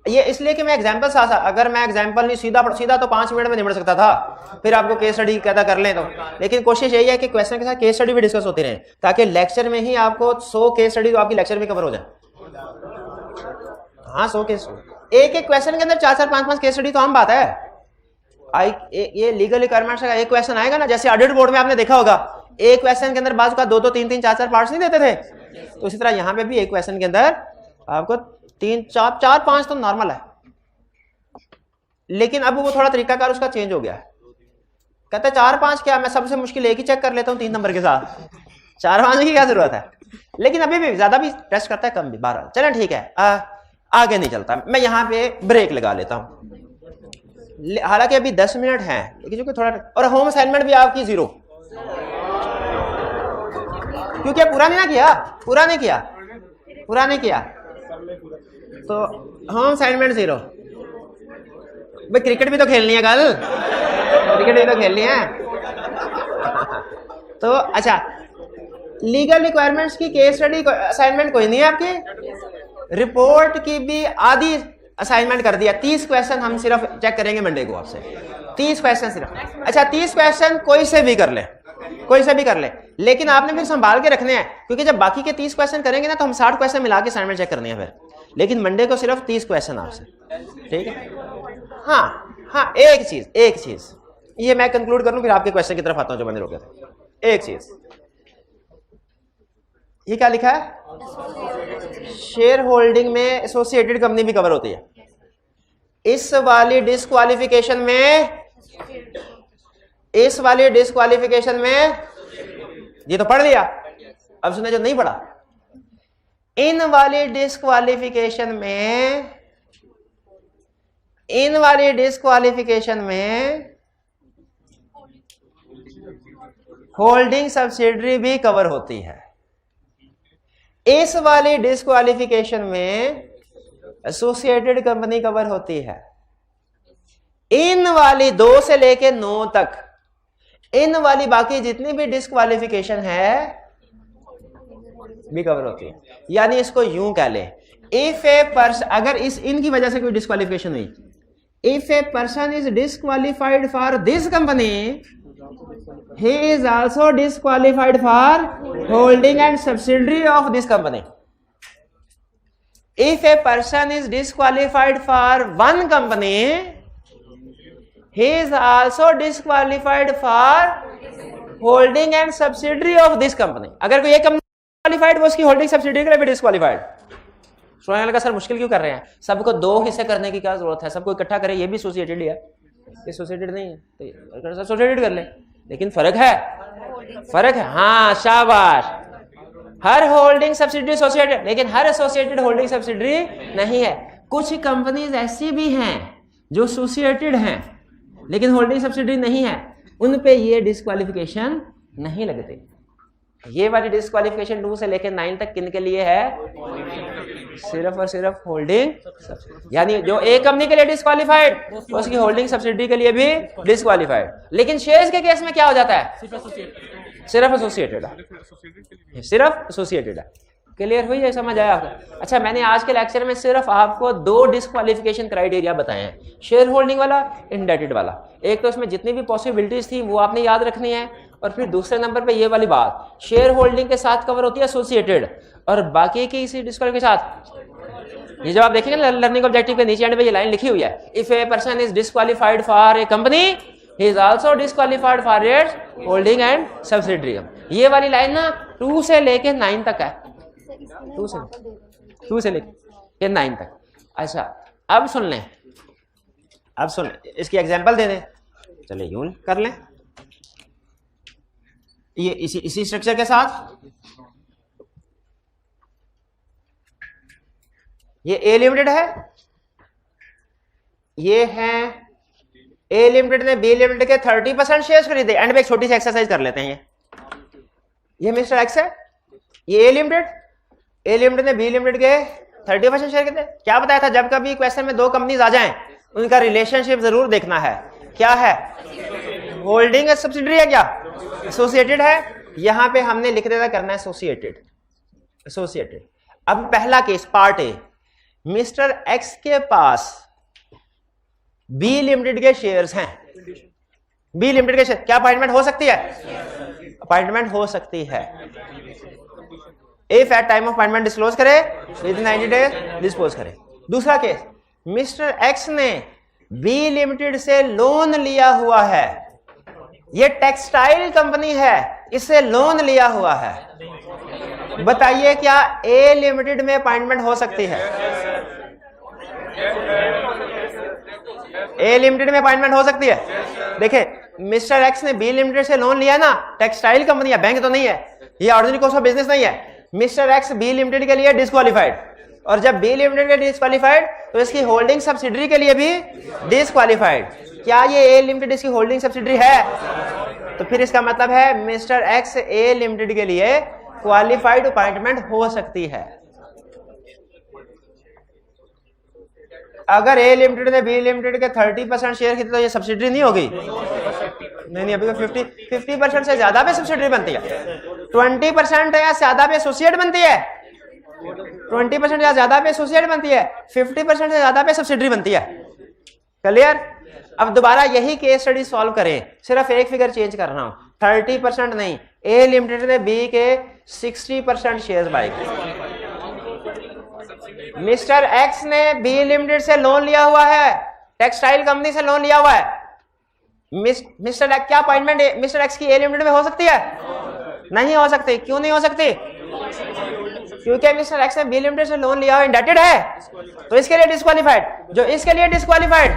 ये इसलिए कि मैं एग्जांपल साथ, अगर मैं एग्जांपल नहीं सीधा तो 5 मिनट में निपट सकता था, फिर आपको केस स्टडी कहता कर लें तो। लेकिन कोशिश यही है कि क्वेश्चन के साथ केस स्टडी भी डिस्कस होती रहे, ताकि लेक्चर में ही आपको 100 केस स्टडी तो आपकी लेक्चर में कवर हो जाए। हाँ 100 केस, एक एक क्वेश्चन के अंदर 4-4 5-5 केस स्टडी तो आम बात है। ये लीगल रिक्वायरमेंट्स का एक क्वेश्चन आएगा ना, जैसे ऑडिट बोर्ड में आपने देखा होगा एक क्वेश्चन के अंदर बाजू का 2-2 3-3 4-4 पार्ट्स नहीं देते थे, तो इसी तरह यहाँ पे भी एक क्वेश्चन के अंदर आपको 3-4-5 तो नॉर्मल है, लेकिन अब वो थोड़ा तरीकाकार उसका चेंज हो गया है। कहते 4-5 क्या, मैं सबसे मुश्किल एक ही चेक कर लेता हूँ 3 नंबर के साथ, 4-5 की क्या जरूरत है। लेकिन अभी भी ज्यादा भी टेस्ट करता है, कम भी। 12 चलें ठीक है, आगे नहीं चलता, मैं यहाँ पे ब्रेक लगा लेता हूँ। हालांकि अभी 10 मिनट हैं, लेकिन जो कि थोड़ा, और होम असाइनमेंट भी आपकी 0, क्योंकि पूरा नहीं ना किया, पूरा नहीं किया तो होम असाइनमेंट 0। भाई क्रिकेट भी तो खेलनी है कल, क्रिकेट भी तो खेलनी है। तो अच्छा, लीगल रिक्वायरमेंट्स की केस स्टडी असाइनमेंट कोई नहीं है आपकी, रिपोर्ट की भी आधी असाइनमेंट कर दिया। 30 क्वेश्चन हम सिर्फ चेक करेंगे मंडे को आपसे, 30 क्वेश्चन सिर्फ। अच्छा 30 क्वेश्चन कोई से भी कर ले, लेकिन आपने फिर संभाल के रखने हैं, क्योंकि जब बाकी के 30 क्वेश्चन करेंगे ना तो हम 60 क्वेश्चन मिला के असाइनमेंट चेक करनी है फिर, लेकिन मंडे को सिर्फ 30 क्वेश्चन आपसे, ठीक है। हाँ एक चीज ये मैं कंक्लूड कर लूं, फिर आपके क्वेश्चन की तरफ आता हूं जो मैंने रोके थे। एक चीज, ये क्या लिखा है, शेयर होल्डिंग में एसोसिएटेड कंपनी भी कवर होती है। इस वाली डिस्क्वालिफिकेशन में ये तो पढ़ लिया, अब सुने जो नहीं पढ़ा। इन वाली डिस्क्वालिफिकेशन में होल्डिंग सब्सिडरी भी कवर होती है। इस वाली डिस्क्वालिफिकेशन में एसोसिएटेड कंपनी कवर होती है। इन वाली 2 से लेके 9 तक, इन वाली बाकी जितनी भी डिस्क्वालिफिकेशन है भी कवर होती है। यानी इसको यूं कह ले, इफ ए पर्सन, अगर इनकी वजह से कोई डिस्क्वालिफिकेशन हुई, if a person is disqualified for this company, he is also disqualified for holding and subsidiary of this company. If a person is disqualified for one company, he is also disqualified for holding and subsidiary of this company. अगर कोई एक company disqualified, वो उसकी holding subsidiary के लिए भी disqualified. सोने लगा सर मुश्किल क्यों कर रहे हैं, सबको 2 हिस्से करने की क्या जरूरत है, सबको इकट्ठा करें, ये भी एसोसिएटेड है, ये एसोसिएटेड नहीं है तो एसोसिएटेड कर ले। लेकिन फर्क है, हाँ शाबाश, हर होल्डिंग सब्सिडरी एसोसिएटेड, लेकिन हर एसोसिएटेड होल्डिंग सब्सिडरी नहीं है। कुछ कंपनीज ऐसी भी हैं जो एसोसिएटेड हैं लेकिन होल्डिंग सब्सिडरी नहीं है, उन पे ये डिस्क्वालिफिकेशन नहीं लगते। ये वाली डिस्क्वालिफिकेशन 2 से लेकर 9 तक किन के लिए है, सिर्फ और सिर्फ होल्डिंग, यानी जो एक कंपनी के लिए डिस्क्वालिफाइड, उसकी होल्डिंग सब्सिडी के लिए भी डिस्क्वालिफाइड। लेकिन शेयर्स के केस में क्या हो जाता है, सिर्फ एसोसिएटेड है। क्लियर हुई है, समझ आया आपको। अच्छा, मैंने आज के लेक्चर में सिर्फ आपको 2 डिस्क्वालिफिकेशन क्राइटेरिया बताए हैं, शेयर होल्डिंग वाला, इंडेटेड वाला। एक तो उसमें जितनी भी पॉसिबिलिटीज थी वो आपने याद रखनी है, और फिर दूसरे नंबर पे ये वाली बात, शेयर होल्डिंग के साथ कवर होती है एसोसिएटेड, और बाकी की इसी डिस्क्वालिफिकेशन के साथ। ये जब आप देखेंगे ना लर्निंग ऑब्जेक्टिव के नीचे एंड पे ये लाइन लिखी हुई है, if a person is disqualified for a company, he is also disqualified for its holding and subsidiary. ये वाली लाइन ना 2 से लेके 9 तक है, 2 से लेके 9 तक। अच्छा अब सुन लें, इसकी एग्जांपल दे दें, चलिए यूं कर लें, ये इसी स्ट्रक्चर के साथ। ये ए लिमिटेड है, ये है ए लिमिटेड ने बी लिमिटेड के 30% शेयर्स खरीदे। एंड में एक छोटी सी एक्सरसाइज कर लेते हैं। ये मिस्टर एक्स है, ये ए लिमिटेड ने बी लिमिटेड के 30% शेयर खरीदे। क्या बताया था, जब कभी क्वेश्चन में 2 कंपनीज आ जाएं उनका रिलेशनशिप जरूर देखना है। क्या है, होल्डिंग है, सब्सिडरी है, क्या एसोसिएटेड है। यहां पे हमने लिख देता करना है एसोसिएटेड। अब पहला case part A, mister x के पास बी लिमिटेड के शेयर्स हैं। बी लिमिटेड के शेयर, क्या अपॉइंटमेंट हो सकती है, अपॉइंटमेंट हो सकती है। If at time of appointment disclose करे, विद इन 90 डेज डिस्पोज करे। दूसरा केस, मिस्टर एक्स ने बी लिमिटेड से लोन लिया हुआ है, ये टेक्सटाइल कंपनी है, इससे लोन लिया हुआ है, बताइए क्या ए लिमिटेड में अपॉइंटमेंट हो सकती है? ए लिमिटेड में अपॉइंटमेंट हो सकती है? देखिए मिस्टर एक्स ने बी लिमिटेड से लोन लिया ना, टेक्सटाइल कंपनी है, बैंक तो नहीं है, ये ऑर्डिनरी कोर्स ऑफ बिजनेस नहीं है। मिस्टर एक्स बी लिमिटेड के लिए डिस्क्वालीफाइड, और जब बी लिमिटेड के डिस्क्वालीफाइड तो इसकी होल्डिंग सब्सिडरी के लिए भी डिस्क्वालीफाइड। क्या ये ए लिमिटेड इसकी होल्डिंग सब्सिडरी है? तो फिर इसका मतलब है मिस्टर एक्स ए लिमिटेड के लिए क्वालिफाइड अपॉइंटमेंट हो सकती है। अगर ए लिमिटेड ने बी लिमिटेड के 30% शेयर खरीदे तो ये सब्सिडरी नहीं होगी? नहीं, अभी तो 50% से ज्यादा पे सब्सिडरी बनती है, 20% या ज्यादा पे एसोसिएट बनती है, 20% या ज्यादा पे एसोसिएट बनती है, 50% से ज्यादा पे सब्सिडरी बनती है। क्लियर? अब दोबारा यही केस स्टडी सॉल्व करें, सिर्फ एक फिगर चेंज कर रहा हूं, 30% नहीं, ए लिमिटेड ने बी के 60% शेयर बाय किए। मिस्टर एक्स ने बी लिमिटेड से लोन लिया हुआ है, टेक्सटाइल कंपनी से लोन लिया हुआ है। मिस्टर एक्स क्या अपॉइंटमेंट मिस्टर एक्स की ए लिमिटेड में हो सकती है? नहीं हो सकती। क्यों नहीं हो सकती? क्योंकि मिस्टर एक्स ने बी लिमिटेड से लोन लिया हुआ, इंडेटेड है, तो इसके लिए डिस्क्वालीफाइड। जो इसके लिए डिस्क्वालीफाइड,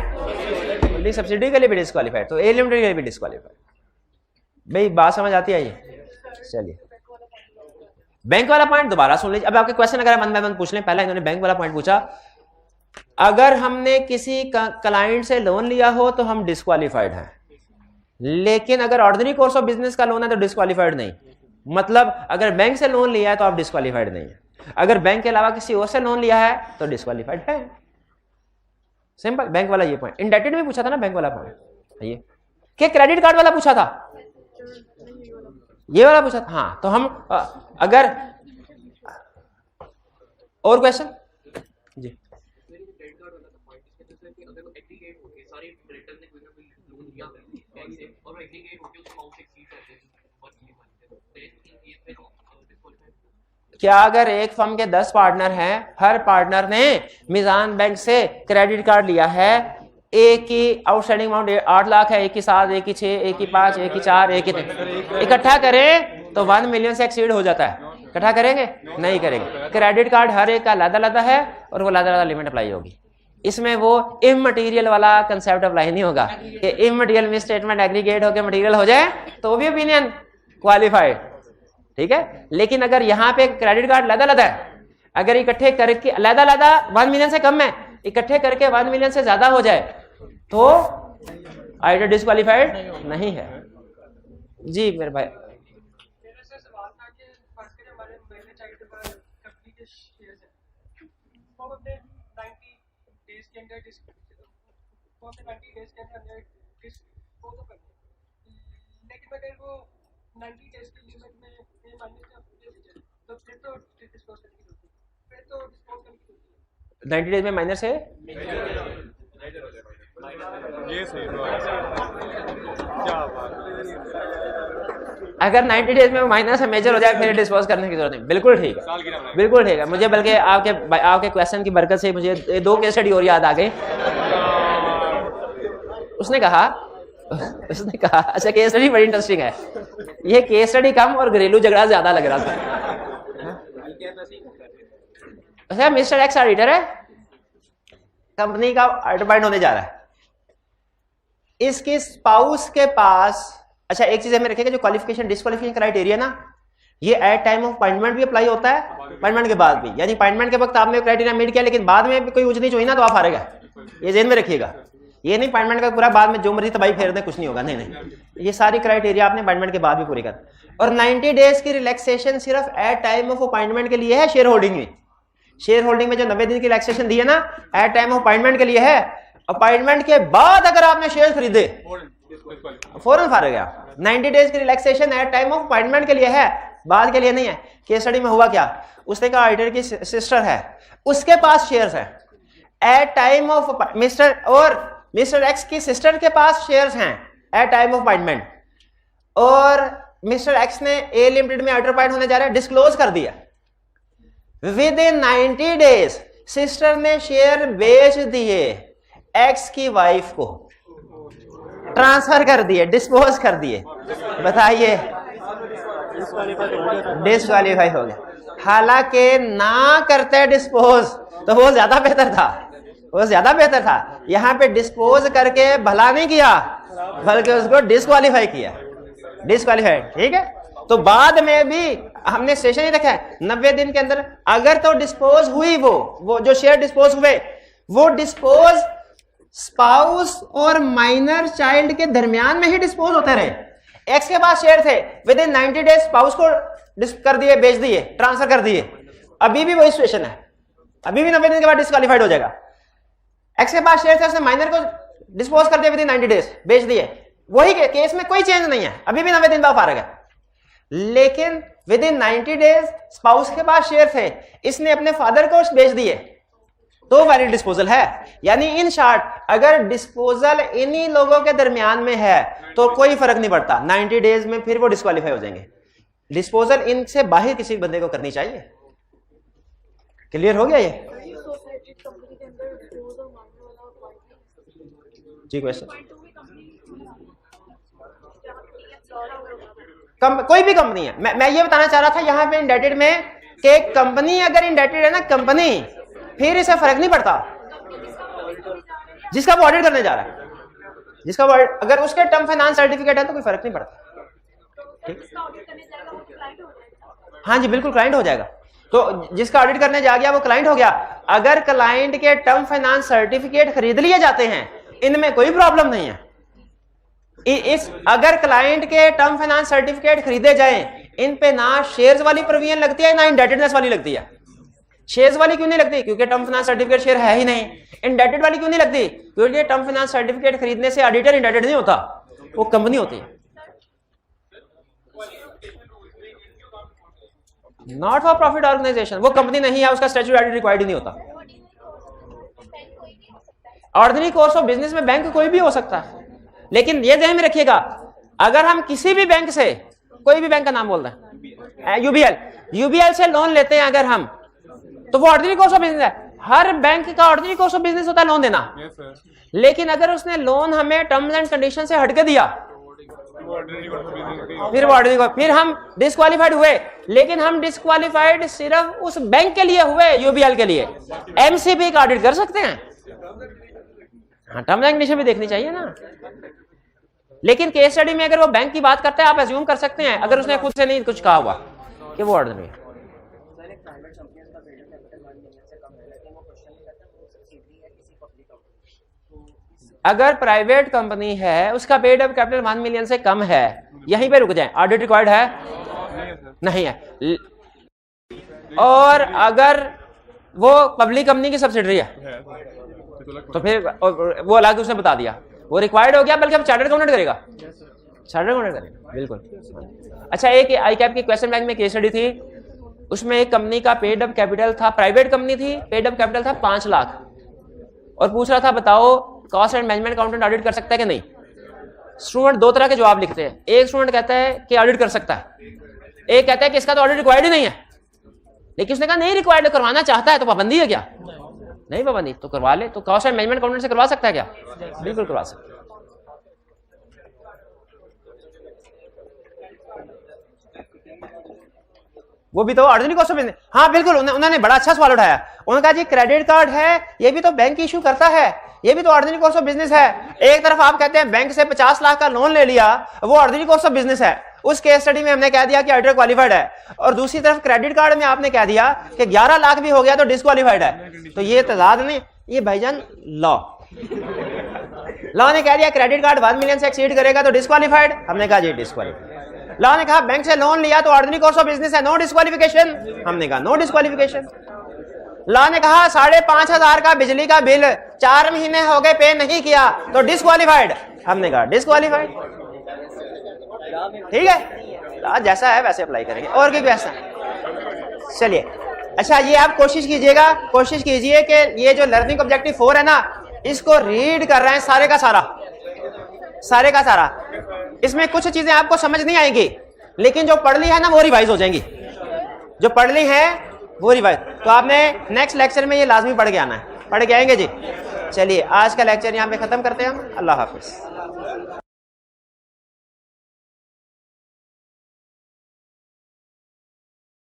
सब्सिडी के लिए भी डिस्क्वालीफाइड, तो ए लिमिटेड के लिए भी डिस्क्वालीफाइड। भाई बात समझ आती है ये? चलिए बैंक वाला पॉइंट दोबारा सुन लीजिए। अब आपके क्वेश्चन अगर मन बाय मन पूछ लें, पहला इन्होंने बैंक वाला पॉइंट पूछा, अगर हमने किसी क्लाइंट से लोन लिया हो तो हम डिस्क्वालीफाइड हैं, लेकिन अगर ऑर्डिनरी कोर्स ऑफ बिजनेस का लोन है तो डिस्क्वालीफाइड नहीं। मतलब अगर बैंक से लोन लिया है तो आप डिस्क्वालीफाइड नहीं है, अगर बैंक के अलावा किसी और से लोन लिया है तो डिस्क्वालीफाइड है। सिंपल बैंक वाला ये पॉइंट। इंडेटेड में पूछा था ना बैंक वाला पॉइंट, ये क्या क्रेडिट कार्ड वाला पूछा था, ये वाला पूछा था। हाँ तो हम अगर और क्वेश्चन जी, क्या अगर एक फर्म के 10 पार्टनर हैं, हर पार्टनर ने मिजान बैंक से क्रेडिट कार्ड लिया है, एक की आउटस्टैंडिंग अमाउंट 8 लाख है, एक की 7, एक की 6, एक की 5, एक की 4, एक की 3, इकट्ठा करें तो 1 मिलियन से एक्सीड हो जाता है। इकट्ठा करेंगे? नहीं करेंगे। क्रेडिट कार्ड हर एक का अलग-अलग है और वो अलग-अलग लिमिट अप्लाई होगी। इसमें वो इमटेरियल वाला कंसेप्ट अप्लाई नहीं होगा कि इमटेरियल में स्टेटमेंट एग्रीगेट होकर मटेरियल हो जाए तो भी ओपिनियन क्वालिफाइड, ठीक है। लेकिन अगर यहाँ पे क्रेडिट कार्ड अलग-अलग है, अगर इकट्ठे करके अलग-अलग 1 मिलियन से कम है, इकट्ठे करके 1 मिलियन से ज्यादा हो जाए तो आइडर डिस्क्वालीफाइड नहीं है। जी मेरे भाई, लेकिन अगर वो 90 डेज की लिमिट में मानने तो फिर तो डिस्क्लोज करनी होती है, फिर तो डिस्क्लोज करनी होती है 90 डेज में माइनर से ये सही क्या बात। अगर 90 डेज में माइनर से मेजर हो जाए फिर डिस्पोज करने की जरूरत नहीं। बिल्कुल ठीक है, बिल्कुल ठीक है। मुझे बल्कि आपके क्वेश्चन की बरकत से मुझे 2 केस स्टडी और याद आ गई। उसने कहा अच्छा केस स्टडी बड़ी इंटरेस्टिंग है, ये केस स्टडी कम और घरेलू झगड़ा ज्यादा लग रहा था। अच्छा मिस्टर एक्स ऑडिटर है, कंपनी का ऑडिट होने जा रहा है, इसके स्पाउस के पास, अच्छा एक चीज हमें रखेगा, जो क्वालिफिकेशन डिस्क्वालिफिकेशन क्राइटेरिया ना, ये एट टाइम ऑफ अपॉइंटमेंट भी अप्लाई होता है, अपॉइंटमेंट के बाद भी। यानी अपॉइंटमेंट के वक्त आपने क्राइटेरिया मीट किया लेकिन बाद में भी कोई ऊंच नीच हुई ना तो आप हारेगा, ये ध्यान में रखिएगा। ये नहीं अपॉइंटमेंट का पूरा बाद में जो मर्जी तबाही फेर दे कुछ नहीं होगा, नहीं नहीं, ये सारी क्राइटेरिया आपने अपॉइंटमेंट के बाद भी पूरी कर। और 90 डेज की रिलैक्सेशन सिर्फ एट टाइम ऑफ अपॉइंटमेंट के लिए है। शेयर होल्डिंग में, शेयर होल्डिंग में जो 90 दिन की रिलैक्सेशन दी है ना, एट टाइम ऑफ अपॉइंटमेंट के लिए है। अपॉइंटमेंट के बाद अगर आपने शेयर खरीदे फौरन फारेग गया। 90 डेज की relaxation at time of appointment के लिए है, बाद के लिए नहीं है। केस स्टडी में हुआ क्या, उसने कहा ऑडिटर की सिस्टर है, उसके पास शेयर्स है at time of mister X की सिस्टर के पास शेयर्स हैं एट टाइम ऑफ अपॉइंटमेंट, और मिस्टर एक्स ने ए लिमिटेड में ऑडिटर अपॉइंट होने जा रहे हैं, डिस्क्लोज कर दिया। विद इन 90 डेज सिस्टर ने शेयर बेच दिए एक्स की वाइफ को, ट्रांसफर कर दिए, डिस्पोज कर दिए, बताइए डिस्क्वालीफाई हो गया। हालांकि ना करते डिस्पोज तो वो ज्यादा बेहतर था, वो ज्यादा बेहतर था। यहां पे डिस्पोज करके भला नहीं किया बल्कि उसको डिस्क्वालीफाई किया, डिस्क्वालीफाई। ठीक है, तो बाद में भी हमने सेशन ही रखा है 90 दिन के अंदर अगर तो डिस्पोज हुई वो जो शेयर डिस्पोज हुए वो डिस्पोज स्पाउस और माइनर चाइल्ड के दरमियान में ही डिस्पोज होते रहे। एक्स के पास शेयर थे, विद इन 90 डेज स्पाउस को कर दिए, बेच दिए, ट्रांसफर कर दिए, अभी भी वही सिचुएशन है, अभी भी 90 दिन के बाद डिस्क्वालीफाइड हो जाएगा। एक्स के पास शेयर थे, उसने माइनर को डिस्पोज कर दिया, विद इन 90 डेज बेच दिए, वही केस में कोई चेंज नहीं है, अभी भी 90 दिन बाद फारग है। लेकिन विद इन 90 डेज स्पाउस के पास शेयर थे, इसने अपने फादर को बेच दिए, तो वैलिड डिस्पोजल है। यानी इन शॉर्ट अगर डिस्पोजल इन्हीं लोगों के दरमियान में है तो कोई फर्क नहीं पड़ता, 90 डेज में फिर वो डिस्क्वालीफाई हो जाएंगे। डिस्पोजल इनसे बाहर किसी बंदे को करनी चाहिए। क्लियर हो गया ये? जी क्वेश्चन? कोई भी कंपनी है, मैं ये बताना चाह रहा था यहां पे इंडेटेड में कि कंपनी अगर इंडेटेड है ना कंपनी, फिर इसे फर्क नहीं पड़ता जिसका वो ऑडिट करने जा रहा है, जिसका वो अगर उसके टर्म फाइनेंस सर्टिफिकेट है तो कोई फर्क नहीं पड़ता। ठीक, हाँ जी बिल्कुल क्लाइंट हो जाएगा। तो जिसका ऑडिट करने जा गया वो क्लाइंट हो गया। अगर क्लाइंट के टर्म फाइनेंस सर्टिफिकेट खरीद लिए जाते हैं इनमें कोई प्रॉब्लम नहीं है। अगर क्लाइंट के टर्म फाइनेंस सर्टिफिकेट खरीदे जाएं, इन पे ना शेयर्स वाली प्रोविजन लगती है ना इंडेटेडनेस वाली लगती है। शेयर्स वाली क्यों नहीं लगती? क्योंकि टर्म फाइनेंस सर्टिफिकेट शेयर है ही नहीं। इंडेटेड वाली क्यों नहीं लगती? क्योंकि टर्म फाइनेंस सर्टिफिकेट खरीदने से ऑडिटर इंडेटेड नहीं होता, वो कंपनी होती है। नॉट फॉर प्रॉफिट ऑर्गेनाइजेशन, वो कंपनी नहीं है, उसका स्टैट्यूटरी ऑडिट रिक्वायर्ड ही नहीं होता। ऑर्डिनरी कोर्स ऑफ बिजनेस में बैंक कोई भी हो सकता है, लेकिन ये ध्यान में रखिएगा अगर हम किसी भी बैंक से, कोई भी बैंक का नाम बोल रहे हैं, यूबीएल से लोन लेते हैं अगर हम, तो वो ऑर्डिनरी कोर्स ऑफ बिजनेस है। हर बैंक का ऑर्डिनरी कोर्स ऑफ बिजनेस होता है लोन देना। लेकिन अगर उसने लोन हमें टर्म्स एंड कंडीशन से हटके दिया फिर हम डिस्क्वालीफाइड हुए। लेकिन हम डिस्क्वालीफाइड सिर्फ उस बैंक के लिए हुए, यूबीएल के लिए। एमसीबी का ऑडिट कर सकते हैं, हाँ टर्म्स एंड कंडीशन भी देखनी चाहिए ना। लेकिन केस स्टडी में अगर वो बैंक की बात करता है आप एज्यूम कर सकते हैं, अगर उसने खुद से नहीं कुछ कहा हुआ कि वो ऑर्डिनरी है। अगर प्राइवेट कंपनी है उसका पेड अप कैपिटल 1 मिलियन से कम है, यहीं पे रुक जाए, ऑडिट रिक्वायर्ड है? नहीं है। और अगर वो पब्लिक कंपनी की सब्सिडरी है तो फिर वो अलग उसने बता दिया, वो रिक्वायर्ड हो गया, बल्कि अब चार्टर्ड अकाउंटेंट करेगा, चार्टर्ड अकाउंटेंट करेगा बिल्कुल। अच्छा, एक आई कैप की क्वेश्चन बैंक में केस स्टडी थी, उसमें एक कंपनी का पेड अप कैपिटल था, प्राइवेट कंपनी थी, पेड अप कैपिटल था 5 लाख, और पूछ रहा था बताओ cost and management accountant audit कर सकता है कि नहीं। स्टूडेंट 2 तरह के जवाब लिखते हैं, एक स्टूडेंट कहता है कि ऑडिट कर सकता है, एक कहता है कि इसका तो ऑडिट रिक्वायर्ड ही नहीं है। लेकिन उसने कहा नहीं रिक्वायर्ड, करवाना चाहता है तो पाबंदी है क्या? नहीं पाबंदी, तो करवा ले। तो कॉस्ट एंड मैनेजमेंट अकाउंटेंट से करवा सकता है क्या? बिल्कुल करवा सकता है। वो भी तो ऑर्डिनरी कॉस्ट ऑफ बिजनेस। हाँ बिल्कुल, उन्होंने बड़ा अच्छा सवाल उठाया। उन्होंने कहा जी क्रेडिट कार्ड है, ये भी तो बैंक इशू करता है, ये भी तो ऑर्डिनरी कॉस्ट ऑफ बिजनेस है। एक तरफ आप कहते हैं बैंक से 50 लाख का लोन ले लिया, वो ऑर्डिनरी कॉस्ट ऑफ बिजनेस है, उस केस स्टडी में हमने कह दिया कि ऑडिटर क्वालिफाइड है, और दूसरी तरफ क्रेडिट कार्ड में आपने कह दिया कि 11 लाख भी हो गया तो डिस्क्वालिफाइड है। तो ये तजाद नहीं, ये भाईजान लॉ ने कह दिया क्रेडिट कार्ड 1 मिलियन से एक्सीड करेगा तो डिस्क्वालिफाइड, हमने कहा जी डिस्क्वालिफाइड। लॉ ने कहा बैंक से लोन लिया तो ऑर्डिनरी कोर्स ऑफ बिजनेस है, नो डिस्क्वालिफिकेशन, हमने कहा नो डिस्क्वालिफिकेशन। लॉ ने कहा 5,500 का बिजली का बिल 4 महीने हो गए पे नहीं किया तो डिस्क्वालिफाइड, हमने कहा डिस्क्वालिफाइड। ठीक है, जैसा है वैसे अप्लाई करेंगे, और क्या वैसा। चलिए अच्छा, ये आप कोशिश कीजिएगा, कोशिश कीजिए कि ये जो लर्निंग ऑब्जेक्टिव 4 है ना, इसको रीड कर रहे हैं सारे का सारा, सारे का सारा। इसमें कुछ चीजें आपको समझ नहीं आएंगी, लेकिन जो पढ़ ली है ना वो रिवाइज हो जाएंगी, जो पढ़ ली है वो रिवाइज। तो आपने नेक्स्ट लेक्चर में ये लाजमी पढ़ के आना है, पढ़ के आएंगे जी। चलिए आज का लेक्चर यहाँ पे ख़त्म करते हैं हम। अल्लाह हाफिज़।